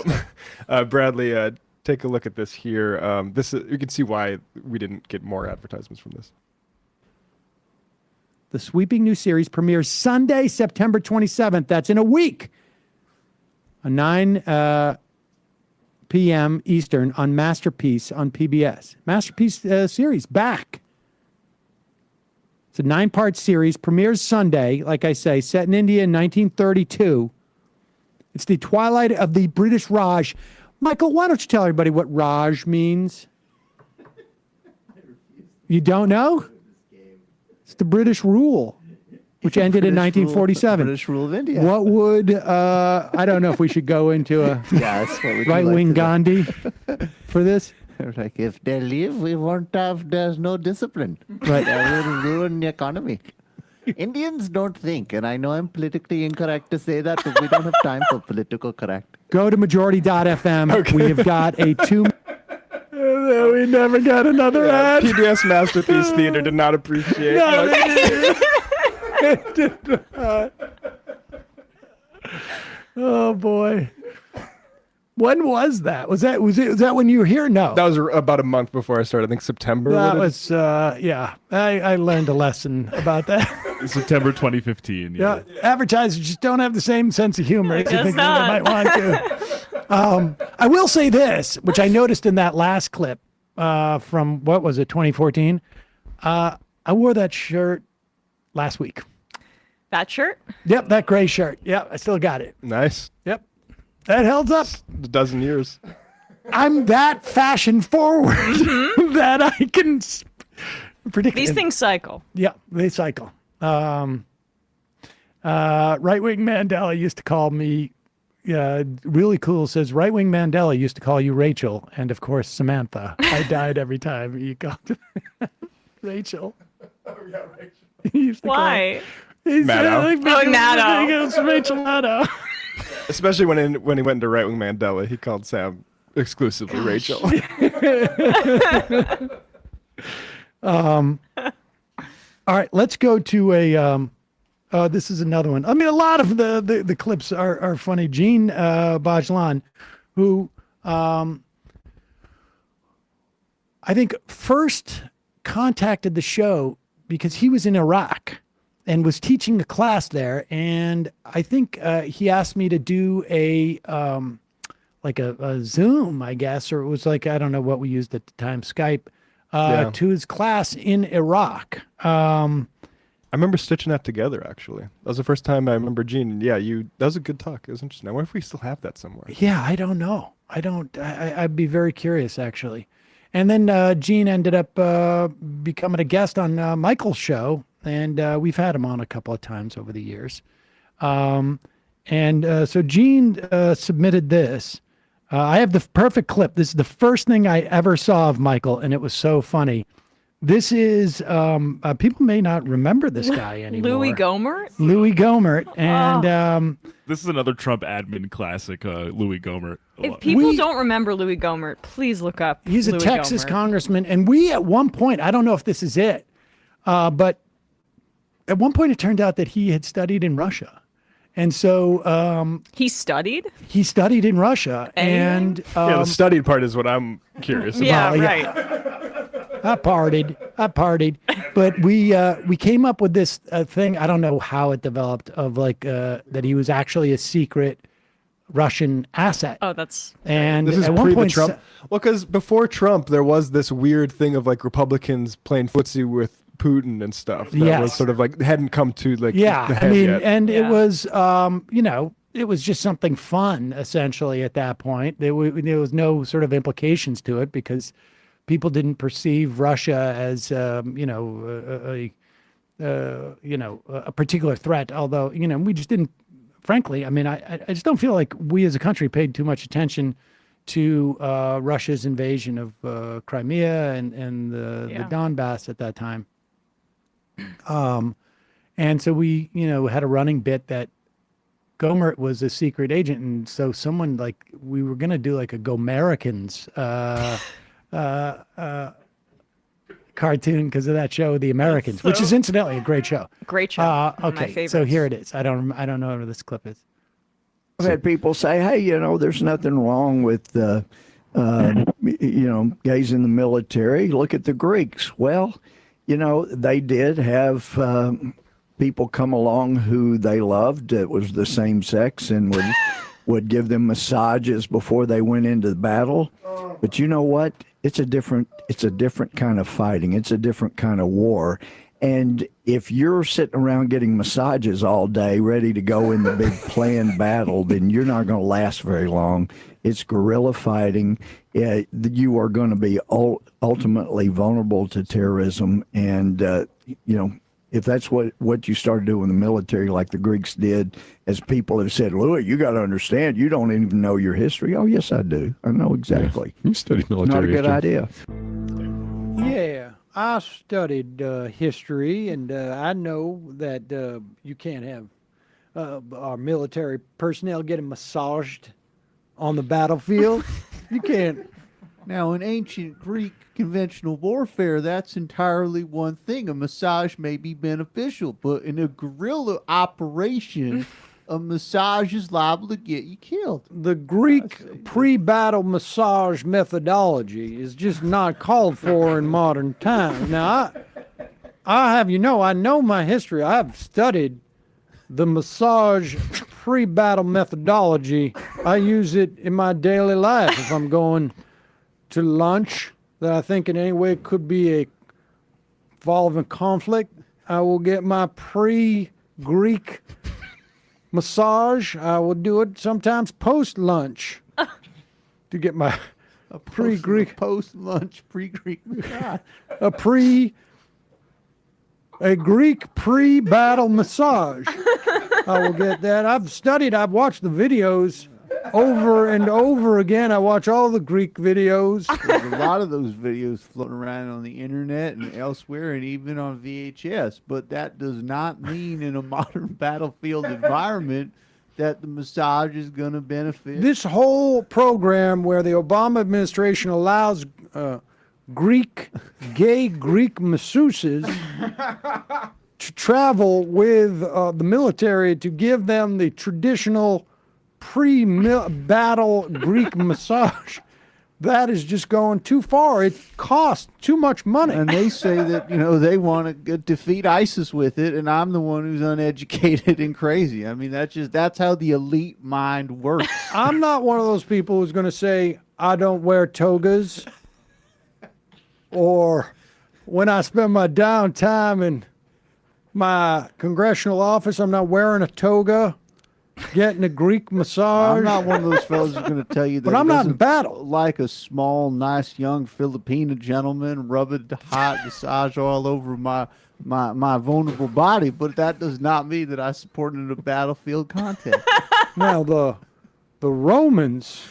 Bradley, take a look at this here. You can see why we didn't get more advertisements from this. The sweeping new series premieres Sunday, September 27th. That's in a week. 9 p.m. Eastern on Masterpiece on PBS. Masterpiece series back. It's a 9-part series. Premieres Sunday, like I say, set in India in 1932. It's the twilight of the British Raj. Michael, why don't you tell everybody what Raj means? You don't know? It's the British rule. which ended in British rule- 1947. British rule of India. What would I don't know if we should go into a Yes. What would you right-wing like to Gandhi for this. know? Like if they leave, we won't have. There's no discipline. Right. That will ruin the economy. Indians don't think, and I know I'm politically incorrect to say that, but we don't have time for political correct. Go to majority.fm. Okay. We have got a 2. We never got another ad. PBS Masterpiece Theater did not appreciate. No, much. it did not. Oh boy. When was that? Was that when you were here? No. That was about a month before I started. I think September. That was yeah. I learned a lesson about that. September 2015. Yeah, advertisers just don't have the same sense of humor as you think they might want to. I will say this, which I noticed in that last clip from, what was it, 2014? I wore that shirt last week. That shirt? Yep, that gray shirt. Yep, I still got it. Nice. Yep, that held up. A dozen years. I'm that fashion forward that I can predict. These things cycle. Yeah, they cycle. Right-wing Mandela used to call me, really cool, says, right-wing Mandela used to call you Rachel, and of course Samantha. I died every time he called Rachel. Oh, yeah, Rachel. He used to Why? He said, Maddow. He goes, Rachel Maddow. Especially when he went into Right Wing Mandela, he called Sam exclusively Rachel. All right, let's go to a. This is another one. I mean, a lot of the clips are funny. Gene Bajlan, who I think first contacted the show because he was in Iraq and was teaching a class there, and I think he asked me to do a Zoom, I guess, or it was like, I don't know what we used at the time, Skype, to his class in Iraq. I remember stitching that together, actually. That was the first time I remember Gene. And yeah, that was a good talk. It was interesting. I wonder if we still have that somewhere. Yeah, I don't know. I'd be very curious, actually. And then Gene ended up becoming a guest on Michael's show, and we've had him on a couple of times over the years. So Gene submitted this. I have the perfect clip. This is the first thing I ever saw of Michael, and it was so funny. This is, people may not remember this guy anymore. Louis Gohmert? Louis Gohmert. And this is another Trump admin classic, Louis Gohmert. If people don't remember Louis Gohmert, please look up He's a Louis Texas Gohmert. congressman. And we, at one point, I don't know if this is it, but at one point it turned out that he had studied in Russia. And so he studied? He studied in Russia. And yeah, the studied part is what I'm curious about. Yeah, right. I partied, but we came up with this thing. I don't know how it developed, of like that he was actually a secret Russian asset. Oh, that's and this is at one pre the point, Trump. Well, because before Trump, there was this weird thing of like Republicans playing footsie with Putin and stuff. That was sort of like hadn't come to like the I head mean, yet. and it was it was just something fun essentially at that point. There was no sort of implications to it because people didn't perceive Russia as a particular threat. Although we just didn't. Frankly, I mean, I just don't feel like we as a country paid too much attention to Russia's invasion of Crimea and the Donbass at that time. And so we had a running bit that Gohmert was a secret agent, and so someone we were gonna do like a Gomericans cartoon because of that show, The Americans, which is incidentally a great show. Great show. One of my Okay, favorites. so here it is. I don't know where this clip is. I've had people say, "Hey, there's nothing wrong with gays in the military. Look at the Greeks." Well, they did have people come along who they loved that was the same sex and would give them massages before they went into the battle. But you know what? It's a different kind of fighting. It's a different kind of war. And if you're sitting around getting massages all day, ready to go in the big planned battle, then you're not going to last very long. It's guerrilla fighting. You are going to be ultimately vulnerable to terrorism. And, if that's what you start doing in the military, like the Greeks did, as people have said, Louis, you got to understand, you don't even know your history. Oh, yes, I do. I know exactly. You studied military Not a good idea. Yeah, I studied history, and I know that you can't have our military personnel getting massaged on the battlefield. You can't. Now, in ancient Greek conventional warfare, that's entirely one thing. A massage may be beneficial, but in a guerrilla operation, a massage is liable to get you killed. The Greek pre-battle massage methodology is just not called for in modern times. Now, I know my history. I've studied the massage pre-battle methodology. I use it in my daily life if I'm going to lunch that I think in any way could be a involving conflict. I will get my pre-Greek massage. I will do it sometimes post-lunch to get my pre-Greek post-lunch pre-Greek massage. A Greek pre-battle massage. I will get that. I've watched the videos over and over again. I watch all the Greek videos. There's a lot of those videos floating around on the internet and elsewhere and even on VHS, but that does not mean in a modern battlefield environment that the massage is going to benefit. This whole program where the Obama administration allows gay Greek masseuses to travel with the military to give them the traditional pre-battle Greek massage. That is just going too far. It costs too much money. And they say that, they want to defeat ISIS with it, and I'm the one who's uneducated and crazy. I mean, that's how the elite mind works. I'm not one of those people who's going to say, I don't wear togas, or when I spend my downtime in my congressional office, I'm not wearing a toga, getting a Greek massage. I'm not one of those fellas who's going to tell you that. But I'm not in battle. Like a small, nice, young Filipino gentleman rubbing hot massage all over my vulnerable body. But that does not mean that I support it in a battlefield context. Now the Romans,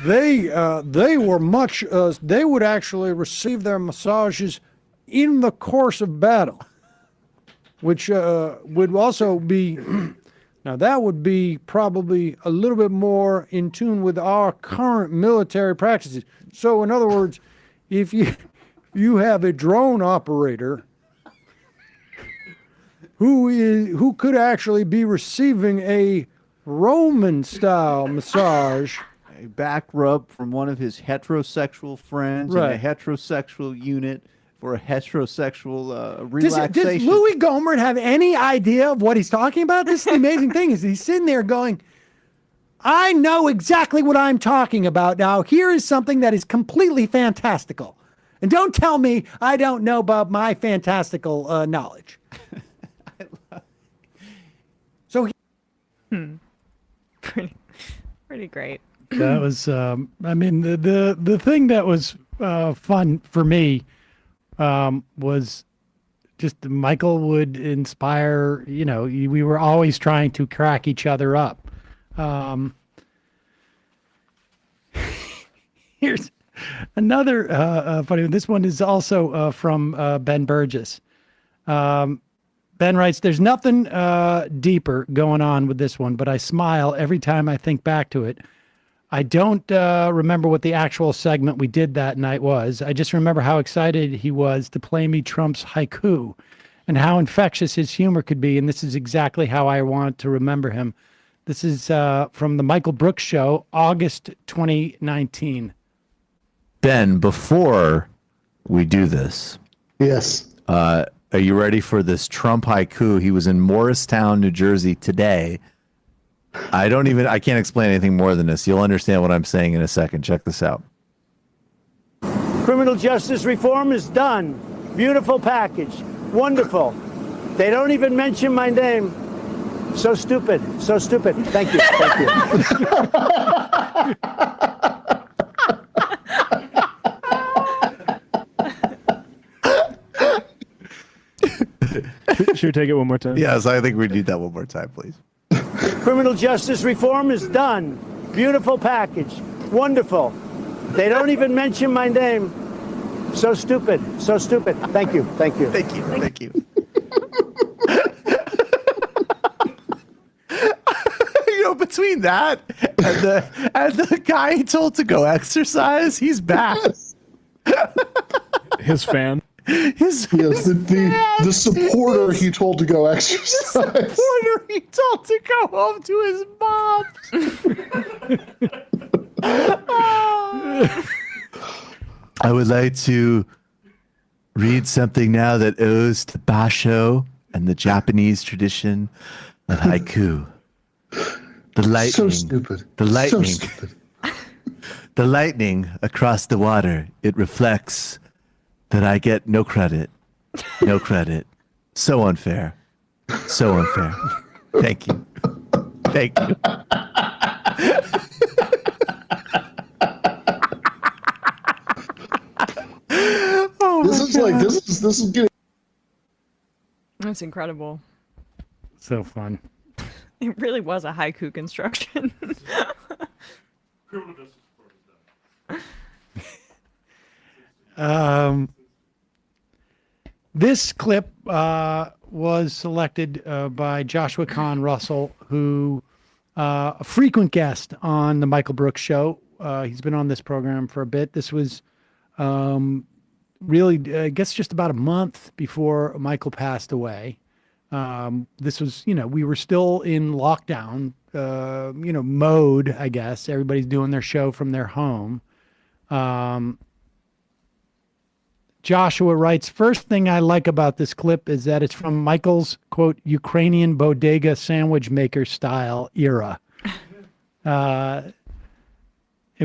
they were much. They would actually receive their massages in the course of battle, which would also be, now that would be probably a little bit more in tune with our current military practices. So in other words, if you have a drone operator who could actually be receiving a Roman-style massage, a back rub from one of his heterosexual friends in a heterosexual unit, for a heterosexual relaxation. Does Louis Gohmert have any idea of what he's talking about? This is the amazing thing, is he's sitting there going, I know exactly what I'm talking about. Now, here is something that is completely fantastical. And don't tell me I don't know about my fantastical knowledge. So, pretty great. That was, I mean, the thing that was fun for me was just Michael would inspire, we were always trying to crack each other up. Here's another funny one. This one is also from Ben Burgess. Ben writes, there's nothing deeper going on with this one, but I smile every time I think back to it. I don't remember what the actual segment we did that night was. I just remember how excited he was to play me Trump's haiku and how infectious his humor could be. And this is exactly how I want to remember him. This is from the Michael Brooks Show, August 2019. Ben, before we do this. Yes. Are you ready for this Trump haiku? He was in Morristown, New Jersey today. I can't explain anything more than this. You'll understand what I'm saying in a second. Check this out. Criminal justice reform is done. Beautiful package. Wonderful. They don't even mention my name. So stupid. So stupid. Thank you. Thank you. Should we take it one more time? Yes, I think we need that one more time, please. Criminal justice reform is done. Beautiful package. Wonderful. They don't even mention my name. So stupid. So stupid. Thank you. Thank you. Thank you. Thank you. You know, between that and the guy he told to go exercise, he's back. His fan. The supporter he told to go exercise. Supporter he told to go home to his mom. I would like to read something now that owes to Basho and the Japanese tradition of haiku. The lightning. So stupid. The lightning. So stupid. The lightning across the water. It reflects that I get no credit. No credit. So unfair. So unfair. Thank you. Thank you. This is getting. That's incredible. So fun. It really was a haiku construction. This clip was selected by Joshua Kahn Russell, who a frequent guest on the Michael Brooks Show. He's been on this program for a bit. This was really, I guess, just about a month before Michael passed away. This was, we were still in lockdown, mode, I guess. Everybody's doing their show from their home. Joshua writes, first thing I like about this clip is that it's from Michael's, quote, Ukrainian bodega sandwich maker style era. It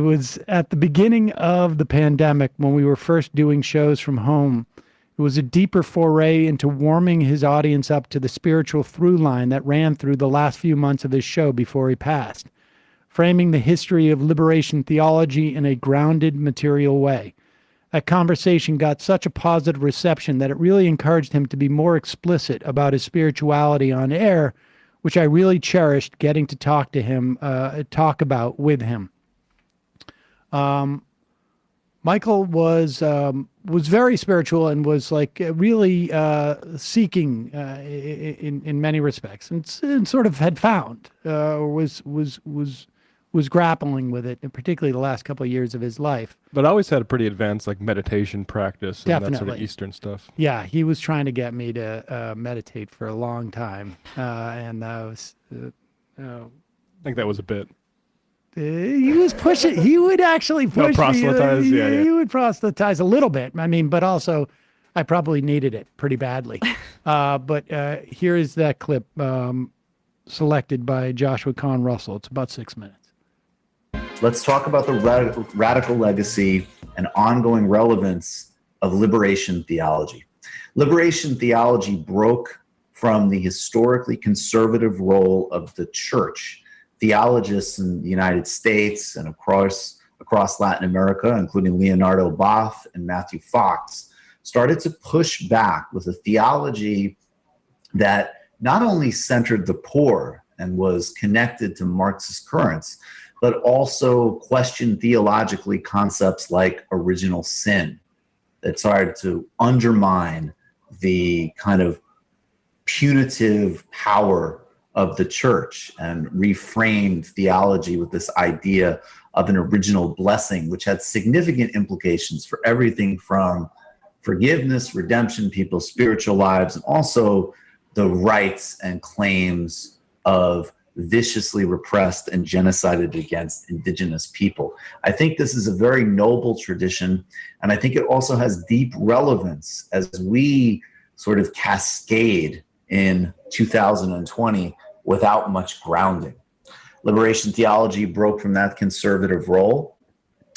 was at the beginning of the pandemic when we were first doing shows from home. It was a deeper foray into warming his audience up to the spiritual through line that ran through the last few months of his show before he passed, framing the history of liberation theology in a grounded, material way. That conversation got such a positive reception that it really encouraged him to be more explicit about his spirituality on air, which I really cherished getting to talk to him, talk about with him. Michael was very spiritual and was like really seeking in many respects, and sort of had found was grappling with it, and particularly the last couple of years of his life. But always had a pretty advanced like meditation practice and that sort of Eastern stuff. Yeah, he was trying to get me to meditate for a long time, and I was. I think that was a bit. He was pushing. He would actually push. Proselytize. Yeah. He would proselytize a little bit. I mean, but also, I probably needed it pretty badly. But here is that clip selected by Joshua Kahn Russell. It's about 6 minutes. Let's talk about the radical legacy and ongoing relevance of liberation theology. Liberation theology broke from the historically conservative role of the church. Theologists in the United States and across Latin America, including Leonardo Boff and Matthew Fox, started to push back with a theology that not only centered the poor and was connected to Marxist currents, but also questioned theologically concepts like original sin that started to undermine the kind of punitive power of the church and reframed theology with this idea of an original blessing, which had significant implications for everything from forgiveness, redemption, people's spiritual lives, and also the rights and claims of viciously repressed and genocided against indigenous people. I think this is a very noble tradition, and I think it also has deep relevance as we sort of cascade in 2020 without much grounding. Liberation theology broke from that conservative role.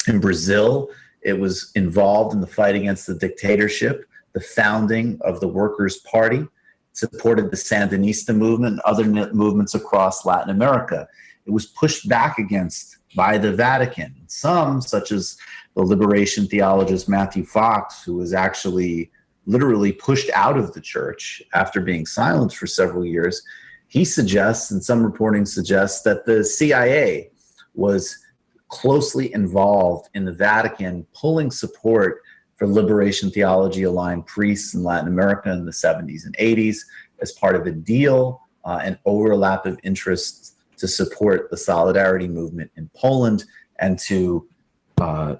In Brazil, it was involved in the fight against the dictatorship, the founding of the Workers' Party, supported the Sandinista movement and other movements across Latin America. It was pushed back against by the Vatican. Some, such as the liberation theologist Matthew Fox, who was actually literally pushed out of the church after being silenced for several years, he suggests, and some reporting suggests, that the CIA was closely involved in the Vatican pulling support for liberation theology aligned priests in Latin America in the 70s and 80s as part of a deal and overlap of interests to support the solidarity movement in Poland and to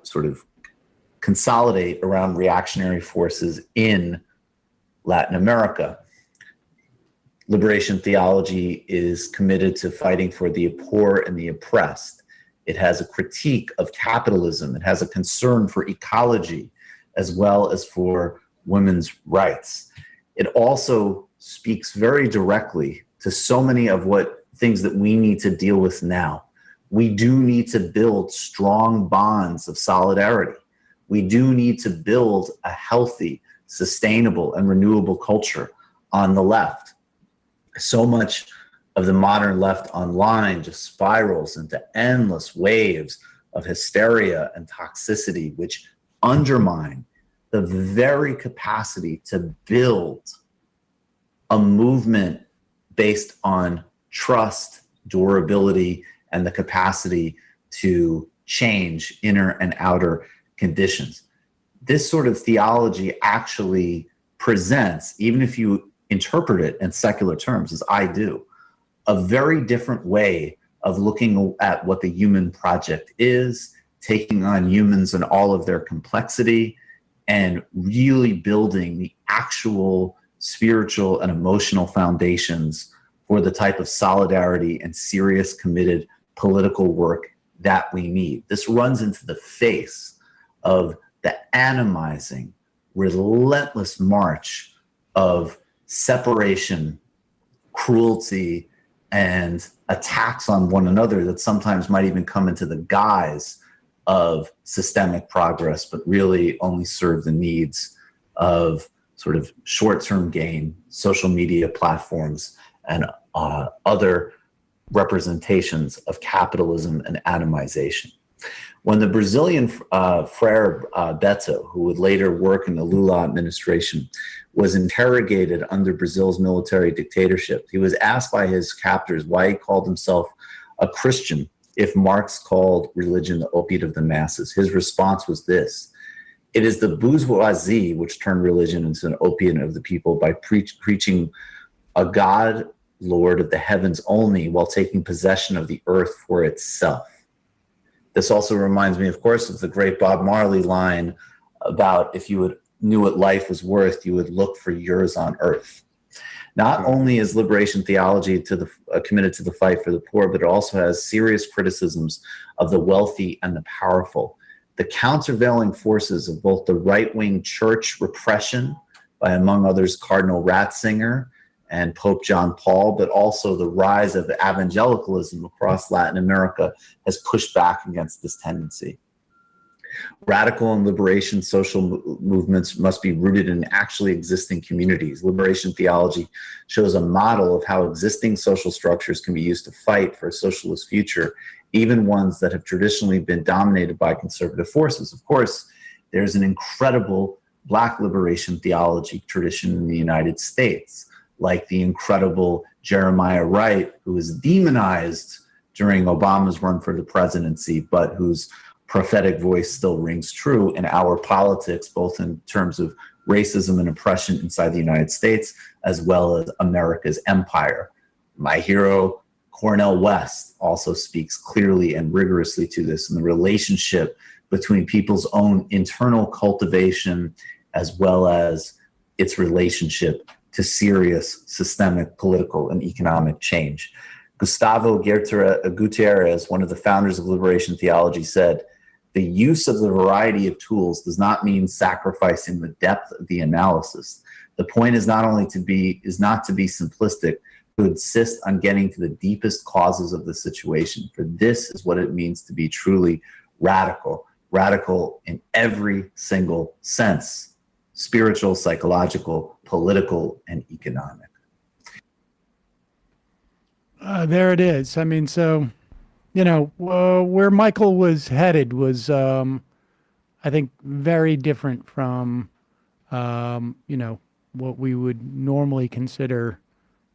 sort of consolidate around reactionary forces in Latin America. Liberation theology is committed to fighting for the poor and the oppressed. It has a critique of capitalism. It has a concern for ecology as well as for women's rights. It also speaks very directly to so many of what things that we need to deal with now. We do need to build strong bonds of solidarity. We do need to build a healthy, sustainable, and renewable culture on the left. So much of the modern left online just spirals into endless waves of hysteria and toxicity, which undermine the very capacity to build a movement based on trust, durability, and the capacity to change inner and outer conditions. This sort of theology actually presents, even if you interpret it in secular terms, as I do, a very different way of looking at what the human project is, taking on humans and all of their complexity, and really building the actual spiritual and emotional foundations for the type of solidarity and serious, committed political work that we need. This runs into the face of the atomizing, relentless march of separation, cruelty, and attacks on one another that sometimes might even come into the guise of systemic progress, but really only serve the needs of sort of short-term gain, social media platforms, and other representations of capitalism and atomization. When the Brazilian Frere Beto, who would later work in the Lula administration, was interrogated under Brazil's military dictatorship, he was asked by his captors why he called himself a Christian if Marx called religion the opiate of the masses. His response was this: "It is the bourgeoisie which turned religion into an opiate of the people by preaching a God, Lord of the heavens only, while taking possession of the earth for itself." This also reminds me, of course, of the great Bob Marley line about if you knew what life was worth, you would look for yours on earth. Not only is liberation theology committed to the fight for the poor, but it also has serious criticisms of the wealthy and the powerful. The countervailing forces of both the right-wing church repression by, among others, Cardinal Ratzinger and Pope John Paul, but also the rise of evangelicalism across Latin America has pushed back against this tendency. Radical and liberation social movements must be rooted in actually existing communities. Liberation theology shows a model of how existing social structures can be used to fight for a socialist future, even ones that have traditionally been dominated by conservative forces. Of course, there's an incredible Black liberation theology tradition in the United States, like the incredible Jeremiah Wright, who was demonized during Obama's run for the presidency, but whose prophetic voice still rings true in our politics, both in terms of racism and oppression inside the United States, as well as America's empire. My hero, Cornel West, also speaks clearly and rigorously to this, and the relationship between people's own internal cultivation as well as its relationship to serious systemic political and economic change. Gustavo Gutierrez, one of the founders of liberation theology, said, "The use of the variety of tools does not mean sacrificing the depth of the analysis. The point is not to be simplistic, to insist on getting to the deepest causes of the situation. For this is what it means to be truly radical, radical in every single sense: spiritual, psychological, political, and economic." There it is. I mean, so, where Michael was headed was, I think, very different from what we would normally consider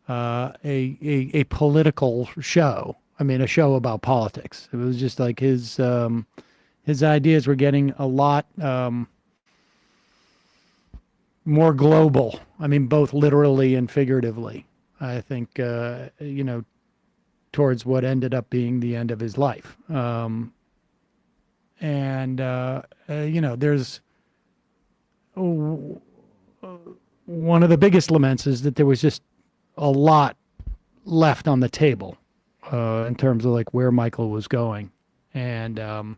a political show. I mean, a show about politics. It was just like his ideas were getting a lot more global. I mean, both literally and figuratively. I think, towards what ended up being the end of his life. There's one of the biggest laments is that there was just a lot left on the table in terms of like where Michael was going. And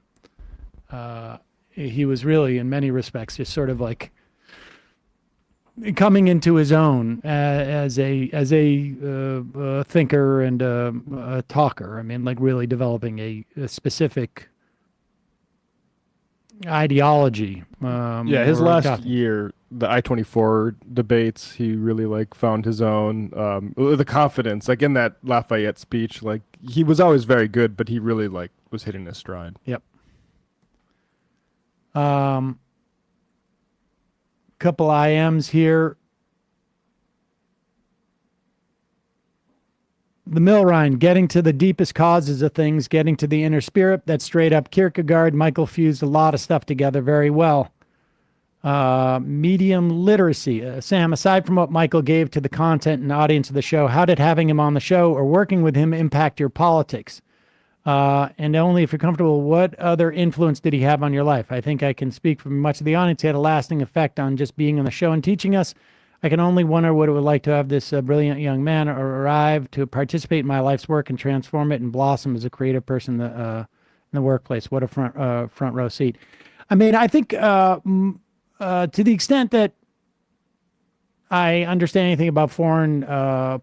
he was really, in many respects, just sort of like coming into his own as a thinker and a talker. I mean, like really developing a specific ideology. His last year, the I-24 debates, he really like found his own, the confidence, like in that Lafayette speech, like he was always very good, but he really like was hitting his stride. Yep. Couple IMs here. The Millrine, getting to the deepest causes of things, getting to the inner spirit. That's straight up Kierkegaard. Michael fused a lot of stuff together very well. Medium literacy. Sam, aside from what Michael gave to the content and audience of the show, how did having him on the show or working with him impact your politics? And only if you're comfortable, what other influence did he have on your life? I think I can speak for much of the audience. He had a lasting effect on just being on the show and teaching us. I can only wonder what it would like to have this brilliant young man arrive to participate in my life's work and transform it and blossom as a creative person in the workplace. What a front row seat. I mean, I think to the extent that I understand anything about foreign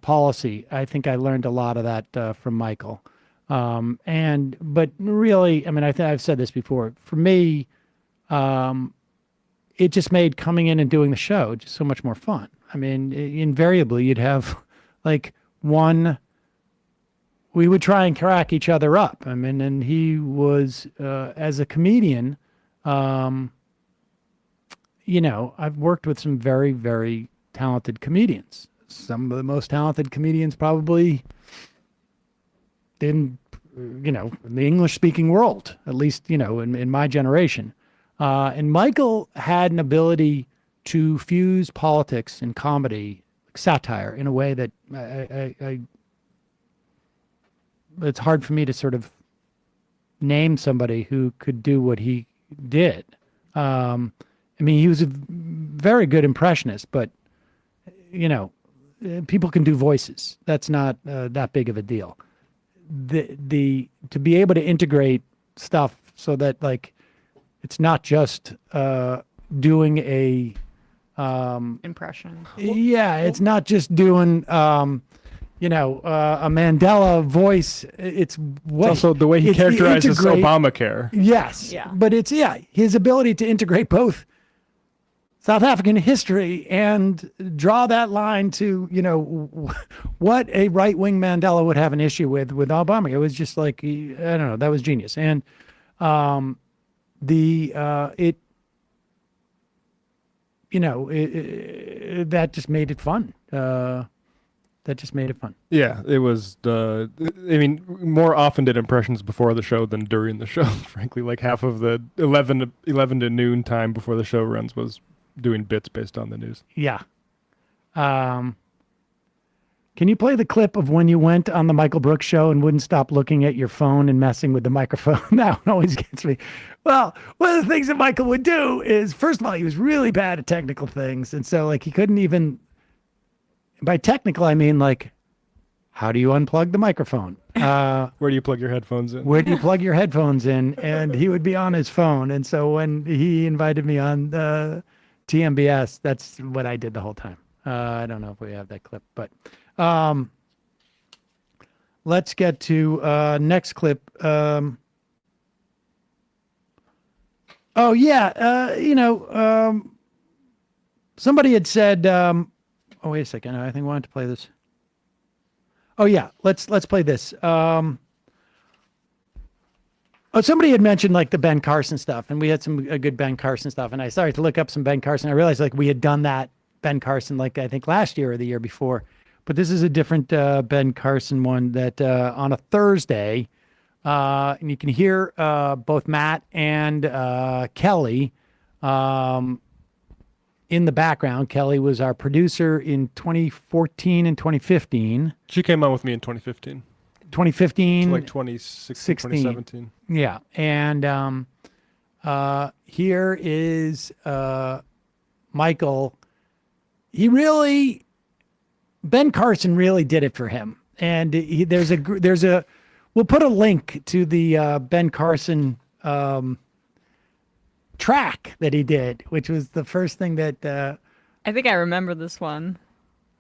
policy, I think I learned a lot of that from Michael. But really, I mean, I've said this before. For me, it just made coming in and doing the show just so much more fun. I mean, invariably, you'd have like we would try and crack each other up. I mean, and he was, as a comedian, I've worked with some very, very talented comedians. Some of the most talented comedians probably in the English-speaking world, at least, in my generation. And Michael had an ability to fuse politics and comedy, satire, in a way that it's hard for me to sort of name somebody who could do what he did. I mean, he was a very good impressionist, but, people can do voices. That's not that big of a deal. To be able to integrate stuff so that like it's not just doing a impression. Yeah, it's not just doing a Mandela voice. It's also the way he characterizes Obamacare. Yes, yeah. But it's his ability to integrate both South African history and draw that line to, what a right-wing Mandela would have an issue with Obama. It was just like, I don't know, that was genius. And that just made it fun. Yeah, it was, more often did impressions before the show than during the show, frankly. Like half of the 11 to noon time before the show runs was doing bits based on the news. Yeah. Can you play the clip of when you went on the Michael Brooks show and wouldn't stop looking at your phone and messing with the microphone? That one always gets me. Well, one of the things that Michael would do is, first of all, he was really bad at technical things. And so like he couldn't even, by technical, I mean like, how do you unplug the microphone? Where do you plug your headphones in? Where do you plug your headphones in? And he would be on his phone. And so when he invited me on TMBS, that's what I did the whole time. I don't know if we have that clip, but let's get to next clip. Somebody had said, wait a second. I think I wanted to play this. Oh yeah, let's play this. Oh, somebody had mentioned like the Ben Carson stuff, and we had some good Ben Carson stuff. And I started to look up some Ben Carson. I realized like we had done that Ben Carson like I think last year or the year before, but this is a different Ben Carson one that on a Thursday, and you can hear both Matt and Kelly in the background. Kelly was our producer in 2014 and 2015. She came on with me in 2015. 2015, like 2016, 2017. Yeah, and here is Michael. Ben Carson really did it for him, and there's a. We'll put a link to the Ben Carson track that he did, which was the first thing that I think I remember this one.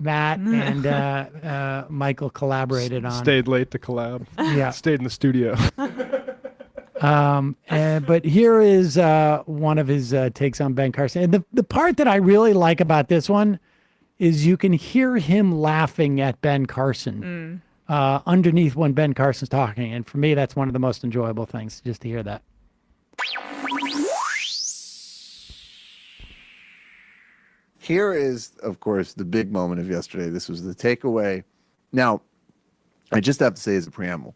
Matt and Michael collaborated on. Stayed late to collab. Yeah. Stayed in the studio. But here is one of his takes on Ben Carson. And the part that I really like about this one is you can hear him laughing at Ben Carson underneath when Ben Carson's talking. And for me, that's one of the most enjoyable things, just to hear that. Here is, of course, the big moment of yesterday. This was the takeaway. Now, I just have to say as a preamble,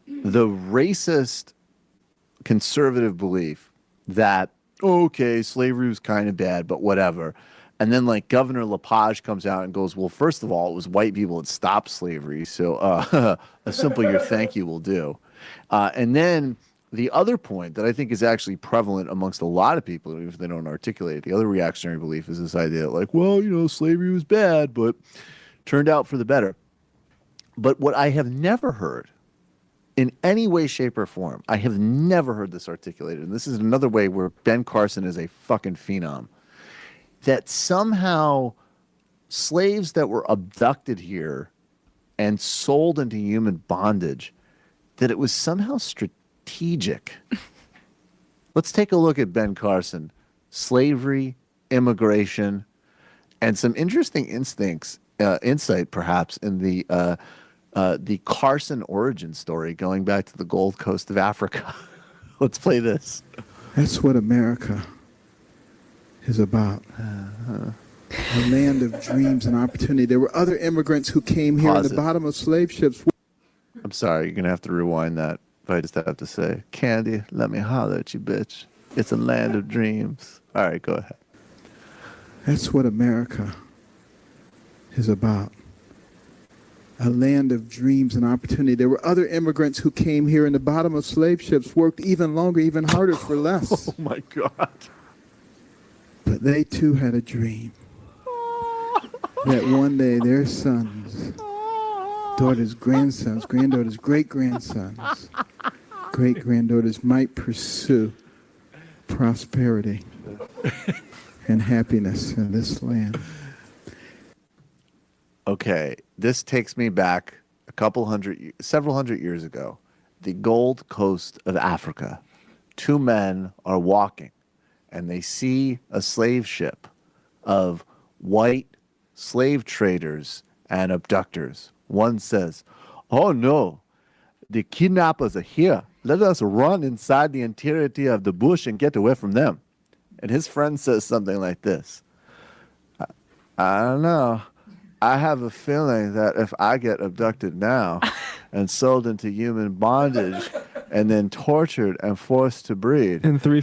the racist conservative belief that, okay, slavery was kind of bad, but whatever. And then like Governor LaPage comes out and goes, well, first of all, it was white people that stopped slavery. So a simple your thank you will do. And then the other point that I think is actually prevalent amongst a lot of people, even if they don't articulate it, the other reactionary belief is this idea that like, well, slavery was bad, but turned out for the better. But what I have never heard in any way, shape, or form, I have never heard this articulated, and this is another way where Ben Carson is a fucking phenom, that somehow slaves that were abducted here and sold into human bondage, that it was somehow strategic. Let's take a look at Ben Carson. Slavery, immigration, and some interesting insight perhaps in the Carson origin story going back to the Gold Coast of Africa. Let's play this. That's what America is about. A land of dreams and opportunity. There were other immigrants who came here in the bottom of slave ships. I'm sorry, you're going to have to rewind that. But I just have to say, Candy, let me holler at you, bitch. It's a land of dreams. All right, go ahead. That's what America is about. A land of dreams and opportunity. There were other immigrants who came here in the bottom of slave ships, worked even longer, even harder for less. Oh, my God. But they, too, had a dream that one day their sons, daughters, grandsons, granddaughters, great-grandsons, great-granddaughters might pursue prosperity and happiness in this land. Okay, this takes me back several hundred years ago. The Gold Coast of Africa. Two men are walking, and they see a slave ship of white slave traders and abductors. One says, "Oh no, the kidnappers are here. Let us run inside the interior of the bush and get away from them." And his friend says something like this: I don't know. I have a feeling that if I get abducted now and sold into human bondage and then tortured and forced to breed in three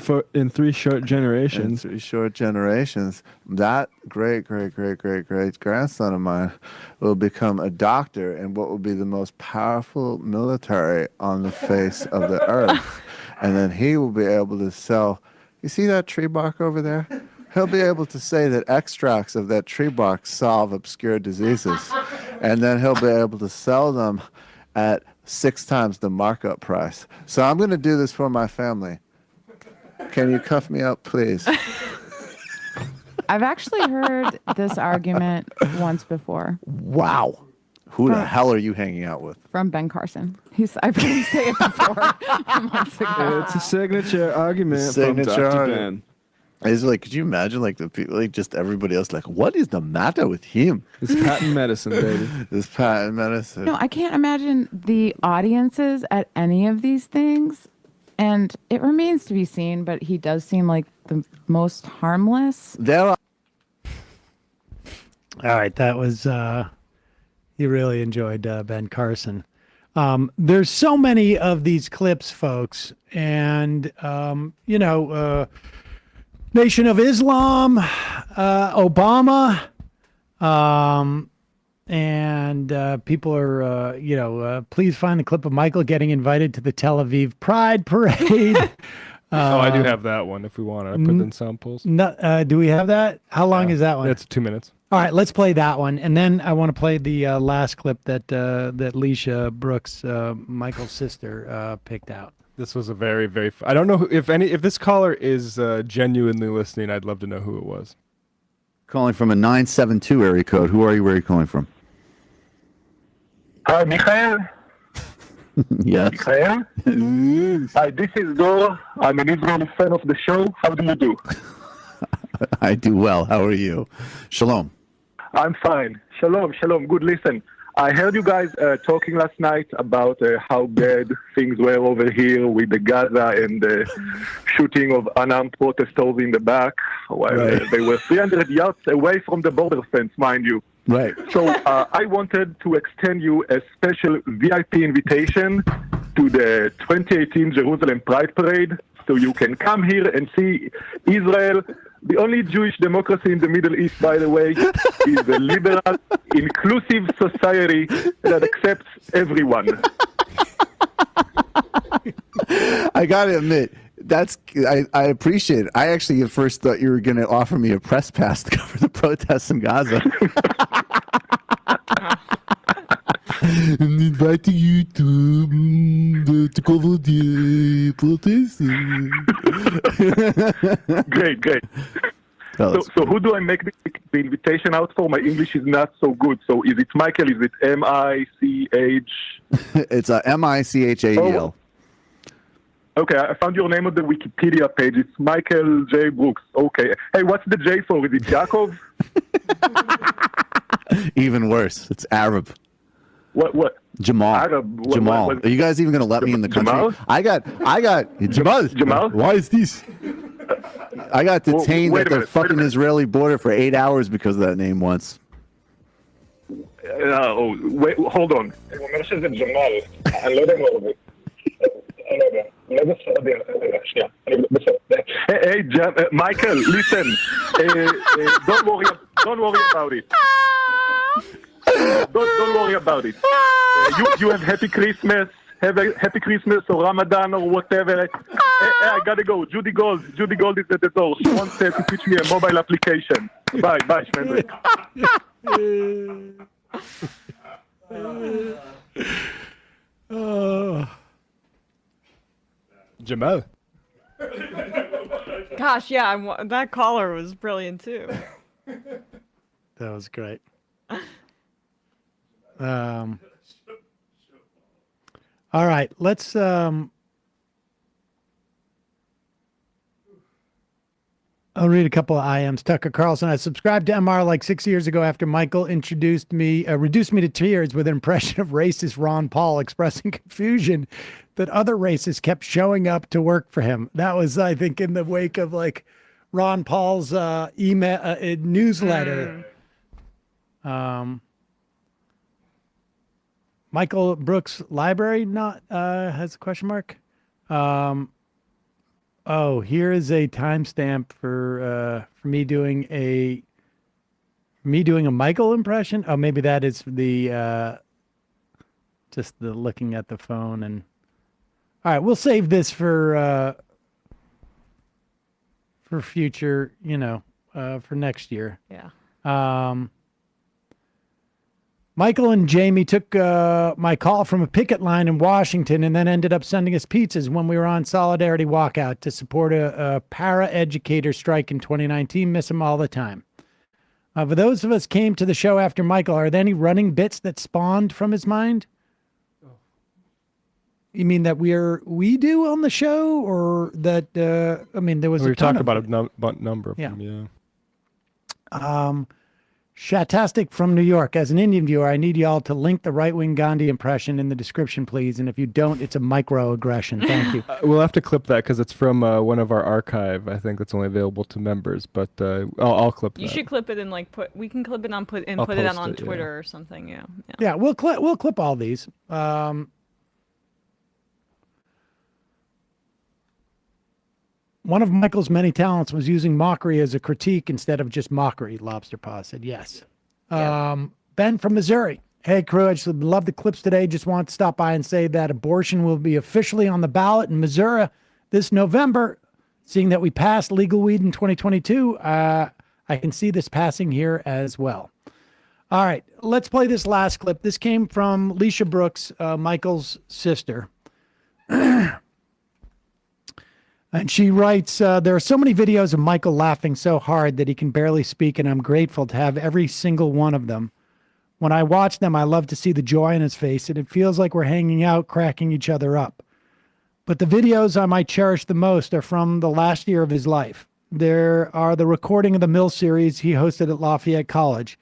short generations, that great grandson of mine will become a doctor in what will be the most powerful military on the face of the earth. And then he will be able to sell. You see that tree bark over there? He'll be able to say that extracts of that tree bark solve obscure diseases. And then he'll be able to sell them at 6 times the markup price. So I'm going to do this for my family. Can you cuff me up, please? I've actually heard this argument once before. Wow. Who the hell are you hanging out with? From Ben Carson. I've heard him say it before months ago. It's a signature argument from Dr. Ben. It's like, could you imagine, like, the people, like, just everybody else, like, what is the matter with him? It's patent medicine, baby. It's patent medicine. No, I can't imagine the audiences at any of these things And it remains to be seen, but he does seem like the most harmless. There are All right, that was you really enjoyed Ben Carson. There's so many of these clips, folks, and Nation of Islam, Obama, and people are please find the clip of Michael getting invited to the Tel Aviv Pride Parade. I do have that one if we want it. I put it in samples. No, do we have that? How long is that one? It's 2 minutes. All right, let's play that one, and then I want to play the last clip that Leisha Brooks, Michael's sister, picked out. This was a very, very. I don't know if this caller is genuinely listening. I'd love to know who it was. calling from a 972 area code. Who are you? Where are you calling from? Hi, Michael. Yes. Michael. Hi, this is Dor. I'm an Israeli fan of the show. How do you do? I do well. How are you? Shalom. I'm fine. Shalom, shalom. Good, listen. I heard you guys talking last night about how bad things were over here with the Gaza and the shooting of unarmed protesters in the back while they were 300 yards away from the border fence, mind you. Right. So I wanted to extend you a special VIP invitation to the 2018 Jerusalem Pride Parade, so you can come here and see Israel. The only Jewish democracy in the Middle East, by the way, is a liberal, inclusive society that accepts everyone. I gotta admit, I appreciate it. I actually at first thought you were going to offer me a press pass to cover the protests in Gaza. I'm inviting you to cover the protests. Great, great. So who do I make the invitation out for? My English is not so good. So is it Michael? Is it M-I-C-H? It's M-I-C-H-A-E-L. Okay, I found your name on the Wikipedia page. It's Michael J. Brooks. Okay. Hey, what's the J for? Is it Yaakov? Even worse. It's Arab. What? Jamal. Arab. Jamal. Are you guys even going to let me in the country? Jamal? I got Jamal. Jamal? Why is this? I got detained wait at a the minute, fucking Israeli border for 8 hours because of that name once. Wait, hold on. הוא אומר שזה ג'מאל. אני לא יודע אם הוא ערבי. אני לא יודע. אולי זה ספרדי. שנייה. Hey, Michael, listen. Don't worry about it. Don't worry about it. You have happy Christmas. Have a happy Christmas or Ramadan or whatever. Hey, I gotta go. Judy Gold is at the door. She wants to teach me a mobile application. Bye, Shmendrik. Jamal. Gosh, yeah, that caller was brilliant too. That was great. All right, let's I'll read a couple of IMs. Tucker Carlson, I subscribed to MR like 6 years ago after Michael reduced me to tears with an impression of racist Ron Paul expressing confusion that other racists kept showing up to work for him. That was, I think, in the wake of like Ron Paul's email newsletter. Michael Brooks Library has a question mark. Here is a timestamp for me doing a Michael impression. Oh, maybe that is the just the looking at the phone. And all right, we'll save this for future, for next year. Yeah. Michael and Jamie took my call from a picket line in Washington and then ended up sending us pizzas when we were on Solidarity Walkout to support a para-educator strike in 2019. Miss them all the time. For those of us came to the show after Michael, are there any running bits that spawned from his mind? You mean that we do on the show, or that there was? We were talking about a number of them. Yeah. Shatastic from New York. As an Indian viewer, I need y'all to link the right-wing Gandhi impression in the description, please. And if you don't, it's a microaggression. Thank you. We'll have to clip that because it's from one of our archive. I think that's only available to members, but I'll clip that. You should clip it and we can clip it on put it on Twitter or something. Yeah. Yeah, we'll clip all these. One of Michael's many talents was using mockery as a critique instead of just mockery. Lobster Paw said yes. Ben from Missouri. Hey, crew, I just love the clips today. Just want to stop by and say that abortion will be officially on the ballot in Missouri this November. Seeing that we passed legal weed in 2022, I can see this passing here as well. All right, let's play this last clip. This came from Leisha Brooks, Michael's sister. And she writes, there are so many videos of Michael laughing so hard that he can barely speak, and I'm grateful to have every single one of them. When I watch them, I love to see the joy in his face, and it feels like we're hanging out, cracking each other up. But the videos I might cherish the most are from the last year of his life. There are the recording of the Mill series he hosted at Lafayette College,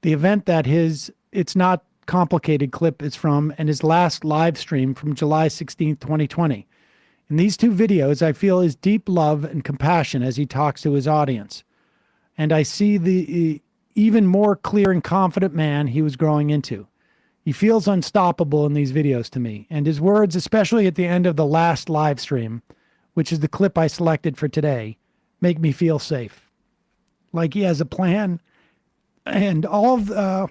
the event that his It's Not Complicated clip is from, and his last live stream from July 16th, 2020. In these two videos, I feel his deep love and compassion as he talks to his audience. And I see the even more clear and confident man he was growing into. He feels unstoppable in these videos to me. And his words, especially at the end of the last live stream, which is the clip I selected for today, make me feel safe. Like he has a plan. And all of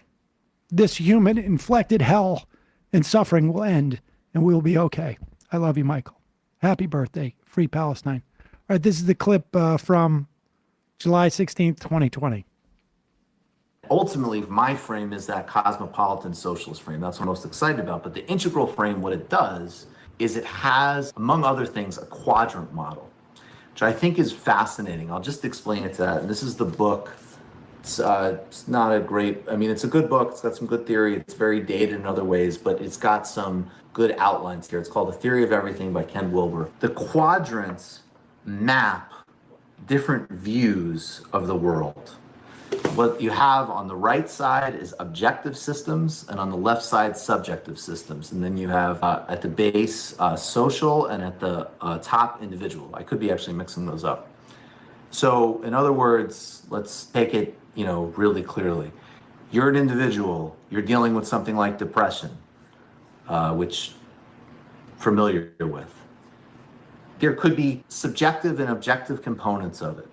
this human-inflected hell and suffering will end. And we'll be okay. I love you, Michael. Happy birthday. Free Palestine. All right, this is the clip from July 16th, 2020. Ultimately, my frame is that cosmopolitan socialist frame. That's what I'm most excited about. But the integral frame, what it does is it has, among other things, a quadrant model, which I think is fascinating. I'll just explain it to that. And this is the book. It's not a great, I mean, it's a good book. It's got some good theory. It's very dated in other ways, but it's got some good outlines here. It's called The Theory of Everything by Ken Wilber. The quadrants map different views of the world. What you have on the right side is objective systems, and on the left side, subjective systems. And then you have at the base, social, and at the top, individual. I could be actually mixing those up. So in other words, let's take it, really clearly. You're an individual, you're dealing with something like depression, which familiar with. There could be subjective and objective components of it.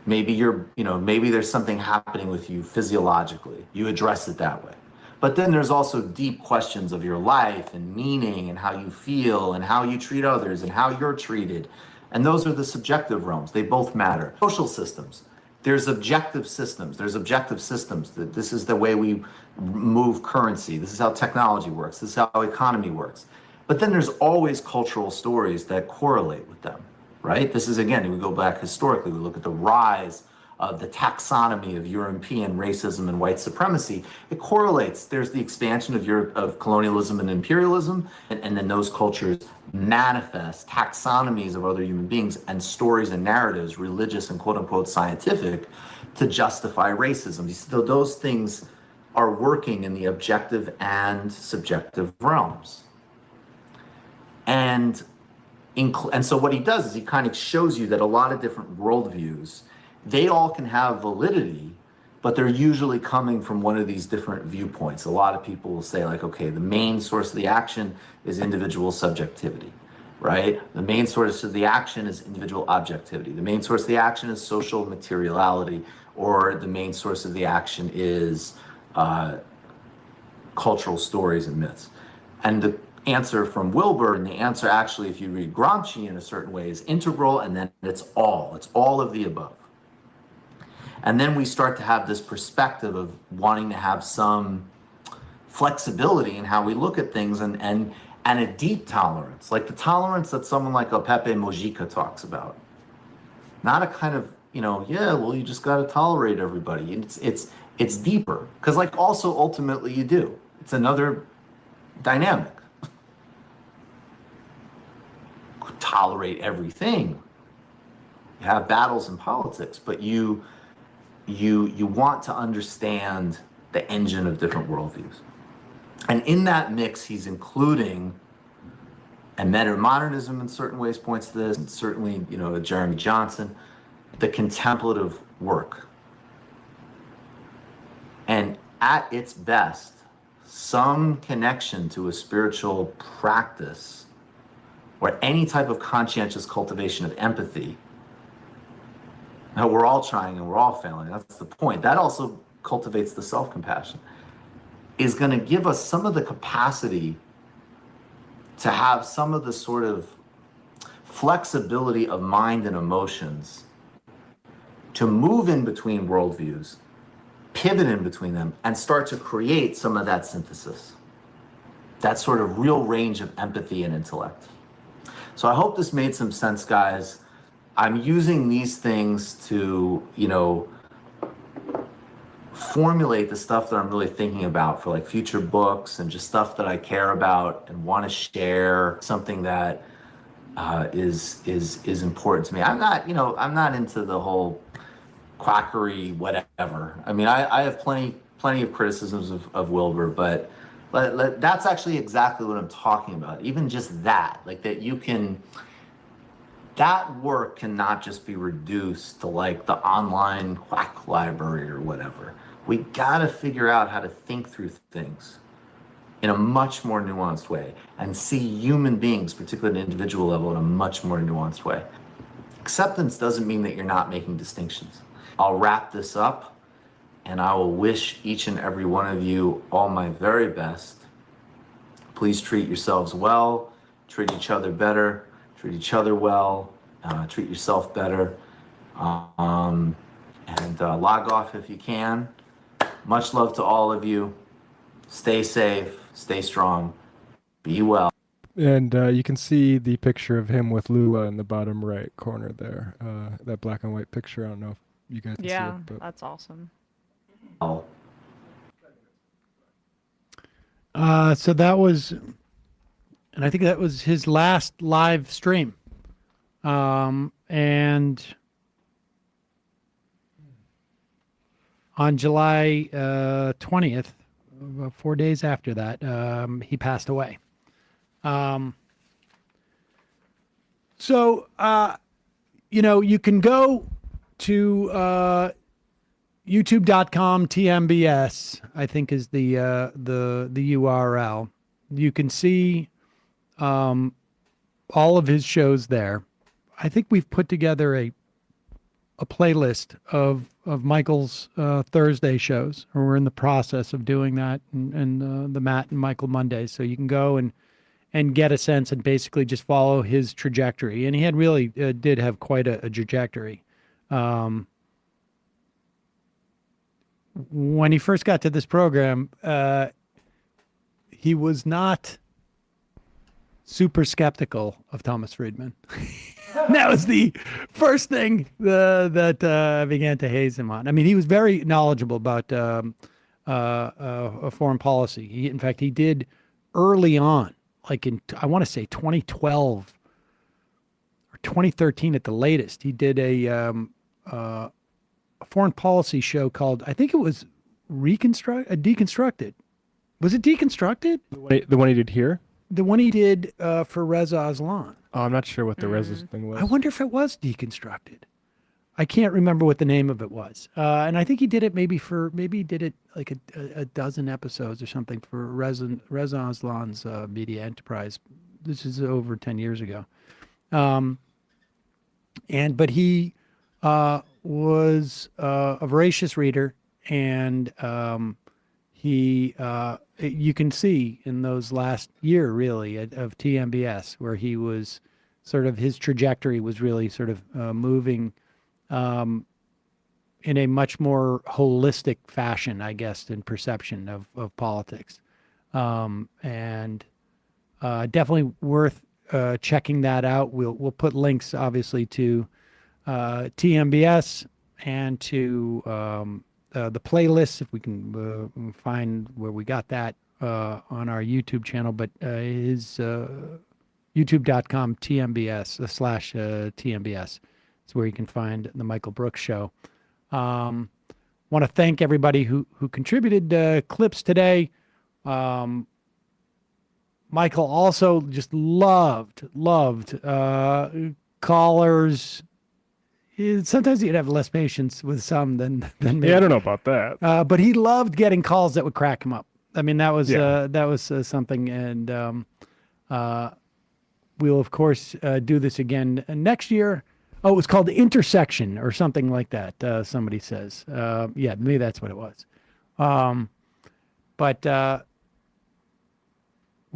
Maybe maybe there's something happening with you physiologically. You address it that way. But then there's also deep questions of your life and meaning and how you feel and how you treat others and how you're treated. And those are the subjective realms. They both matter. Social systems. There's objective systems. There's objective systems. That this is the way we move currency. This is how technology works. This is how economy works. But then there's always cultural stories that correlate with them, right? This is, again, we go back historically. We look at the rise of the taxonomy of European racism and white supremacy. It correlates. There's the expansion of colonialism and imperialism, and then those cultures manifest taxonomies of other human beings and stories and narratives, religious and quote-unquote scientific, to justify racism. So those things are working in the objective and subjective realms. And so what he does is he kind of shows you that a lot of different worldviews, they all can have validity, but they're usually coming from one of these different viewpoints. A lot of people will say, like, okay, the main source of the action is individual subjectivity, right? The main source of the action is individual objectivity. The main source of the action is social materiality, or the main source of the action is cultural stories and myths. And the answer from Wilber, and the answer actually, if you read Gramsci in a certain way, is integral, and then it's all of the above. And then we start to have this perspective of wanting to have some flexibility in how we look at things, and a deep tolerance, like the tolerance that someone like a Pepe Mujica talks about. Not a kind of, you just got to tolerate everybody. It's deeper, because also ultimately you do. It's another dynamic. Tolerate everything. You have battles in politics, but you you want to understand the engine of different worldviews. And in that mix, he's including, and meta-modernism in certain ways points to this, and certainly, Jeremy Johnson, the contemplative work. And at its best, some connection to a spiritual practice or any type of conscientious cultivation of empathy. Now, we're all trying and we're all failing. That's the point. That also cultivates the self-compassion, is going to give us some of the capacity to have some of the sort of flexibility of mind and emotions to move in between worldviews, pivot in between them, and start to create some of that synthesis, that sort of real range of empathy and intellect. So I hope this made some sense, guys. I'm using these things to, formulate the stuff that I'm really thinking about for like future books and just stuff that I care about and want to share, something that is important to me. I'm not into the whole quackery, whatever. I mean, I have plenty of criticisms of Wilbur, but that's actually exactly what I'm talking about. Even just that, like that work cannot just be reduced to like the online quack library or whatever. We gotta figure out how to think through things in a much more nuanced way and see human beings, particularly at an individual level, in a much more nuanced way. Acceptance doesn't mean that you're not making distinctions. I'll wrap this up, and I will wish each and every one of you all my very best. Please treat yourselves well, treat each other better, treat each other well, treat yourself better, and log off if you can. Much love to all of you. Stay safe, stay strong, be well. And you can see the picture of him with Lula in the bottom right corner there. That black and white picture. I don't know if you guys can see it. But... that's awesome. So that was, and I think that was his last live stream. And on July 20th, 4 days after that, he passed away. So, you can go to youtube.com TMBS, I think is the URL. You can see all of his shows there. I think we've put together a playlist of Michael's Thursday shows, or we're in the process of doing that, and the Matt and Michael Mondays. So you can go and get a sense and basically just follow his trajectory. And he had really did have quite a trajectory. When he first got to this program, he was not super skeptical of Thomas Friedman. That was the first thing that began to haze him on. I mean, he was very knowledgeable about foreign policy. In fact, he did early on, like I want to say 2012 or 2013 at the latest, he did a foreign policy show called, I think it was Deconstructed. Was it Deconstructed? The one he did here? The one he did for Reza Aslan. Oh, I'm not sure what the Reza thing was. I wonder if it was Deconstructed. I can't remember what the name of it was. And I think he did it maybe he did it like a dozen episodes or something for Reza Aslan's media enterprise. This is over 10 years ago. But he was a voracious reader, and you can see in those last year really of TMBS where he was sort of, his trajectory was really sort of moving in a much more holistic fashion, I guess, in perception of politics. And definitely worth checking that out. We'll put links obviously to TMBS and to the playlists, if we can find where we got that on our YouTube channel, but his youtube.com TMBS /TMBS is where you can find the Michael Brooks Show. Want to thank everybody who contributed clips today. Michael also just loved callers. Sometimes he'd have less patience with some than me. Yeah, I don't know about that. But he loved getting calls that would crack him up. I mean, that was something, and we'll of course do this again next year. Oh, it was called Intersection or something like that. Somebody says, yeah, maybe that's what it was. But we're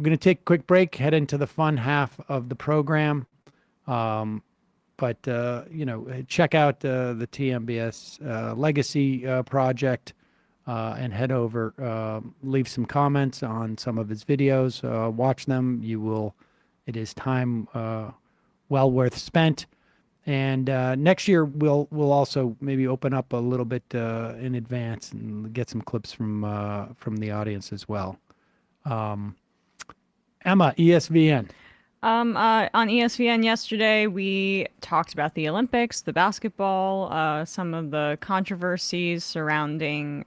going to take a quick break, head into the fun half of the program. But check out the TMBS Legacy Project and head over, leave some comments on some of his videos, watch them. It is time well worth spent. And next year we'll also maybe open up a little bit in advance and get some clips from the audience as well. Emma, ESVN. On ESPN yesterday, we talked about the Olympics, the basketball, some of the controversies surrounding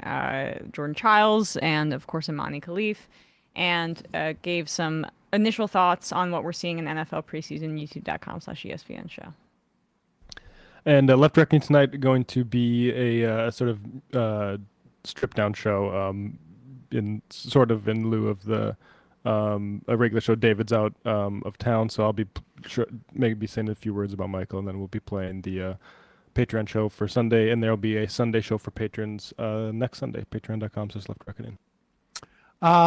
Jordan Childs and, of course, Imani Khalif, and gave some initial thoughts on what we're seeing in NFL preseason, youtube.com/ESPN show. And Left Reckoning tonight going to be a sort of stripped down show in lieu of the a regular show. David's out of town, so I'll be maybe saying a few words about Michael, and then we'll be playing the Patreon show for Sunday, and there'll be a Sunday show for patrons next Sunday, patreon.com/leftreckoning.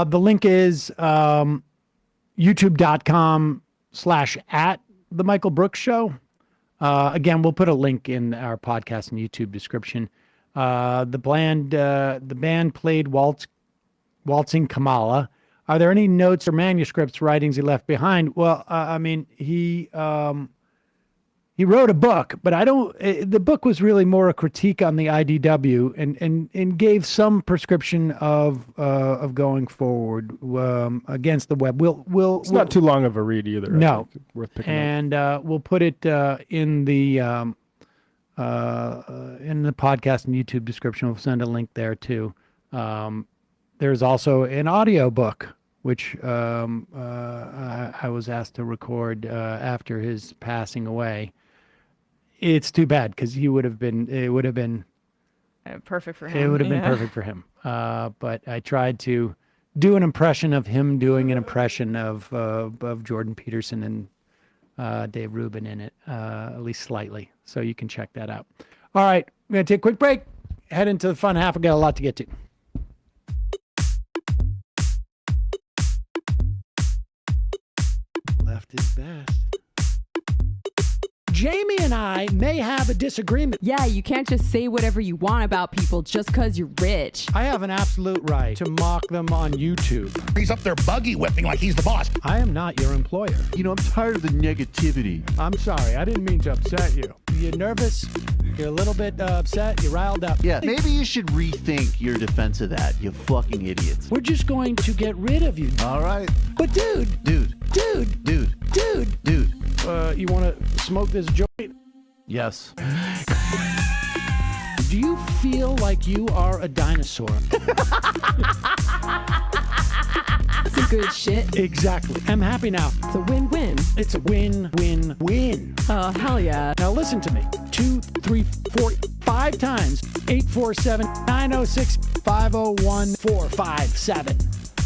The link is youtube.com/@the Michael Brooks Show. Again, we'll put a link in our podcast and YouTube description. The band played Waltzing Kamala. Are there any notes or manuscripts, writings he left behind? Well, I mean, he wrote a book, but the book was really more a critique on the IDW and gave some prescription of going forward against the web. It's not too long of a read either. No, worth picking and we'll put it in the podcast and YouTube description. We'll send a link there too. There's also an audio book, which I was asked to record after his passing away. It's too bad because it would have been perfect for him. It would have been perfect for him. But I tried to do an impression of him doing an impression of Jordan Peterson and Dave Rubin in it, at least slightly. So you can check that out. All right, we're going to take a quick break. Head into the fun half. We've got a lot to get to. Left is best. Jamie and I may have a disagreement. Yeah, you can't just say whatever you want about people just because you're rich. I have an absolute right to mock them on YouTube. He's up there buggy whipping like he's the boss. I am not your employer. You know, I'm tired of the negativity. I'm sorry, I didn't mean to upset you. You're nervous, you're a little bit upset, you're riled up. Yeah, maybe you should rethink your defense of that, you fucking idiots. We're just going to get rid of you. All right. But dude. You want to smoke this joint? Yes. Do you feel like you are a dinosaur? That's some good shit. Exactly. I'm happy now. It's a win-win. It's a win-win-win. Oh, hell yeah. Now listen to me. 2, 3, 4, 5 times. 847-906-501-457.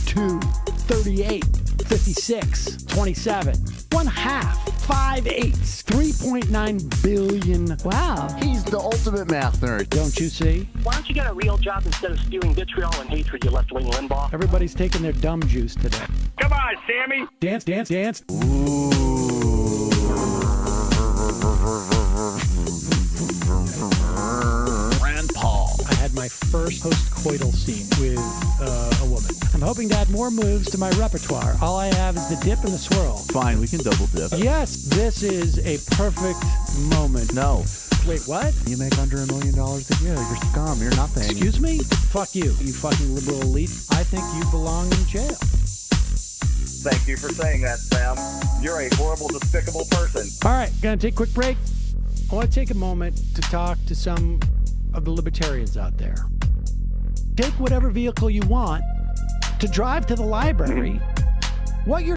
2, 38, 56, 27. 1/2. 5 8s. 3.9 billion. Wow. He's the ultimate math nerd. Don't you see? Why don't you get a real job instead of spewing vitriol and hatred, you left-wing Limbaugh? Everybody's taking their dumb juice today. Come on, Sammy! Dance, dance, dance. Ooh. Rand Paul. I had my first post-coital scene with a woman. I'm hoping to add more moves to my repertoire. All I have is the dip and the swirl. Fine, we can double dip. Yes, this is a perfect moment. No. Wait, what? You make under $1 million a year. You're scum. You're nothing. Excuse me? Fuck you, you fucking liberal elite. I think you belong in jail. Thank you for saying that, Sam. You're a horrible, despicable person. All right, gonna take a quick break. I want to take a moment to talk to some of the libertarians out there. Take whatever vehicle you want to drive to the library. What you're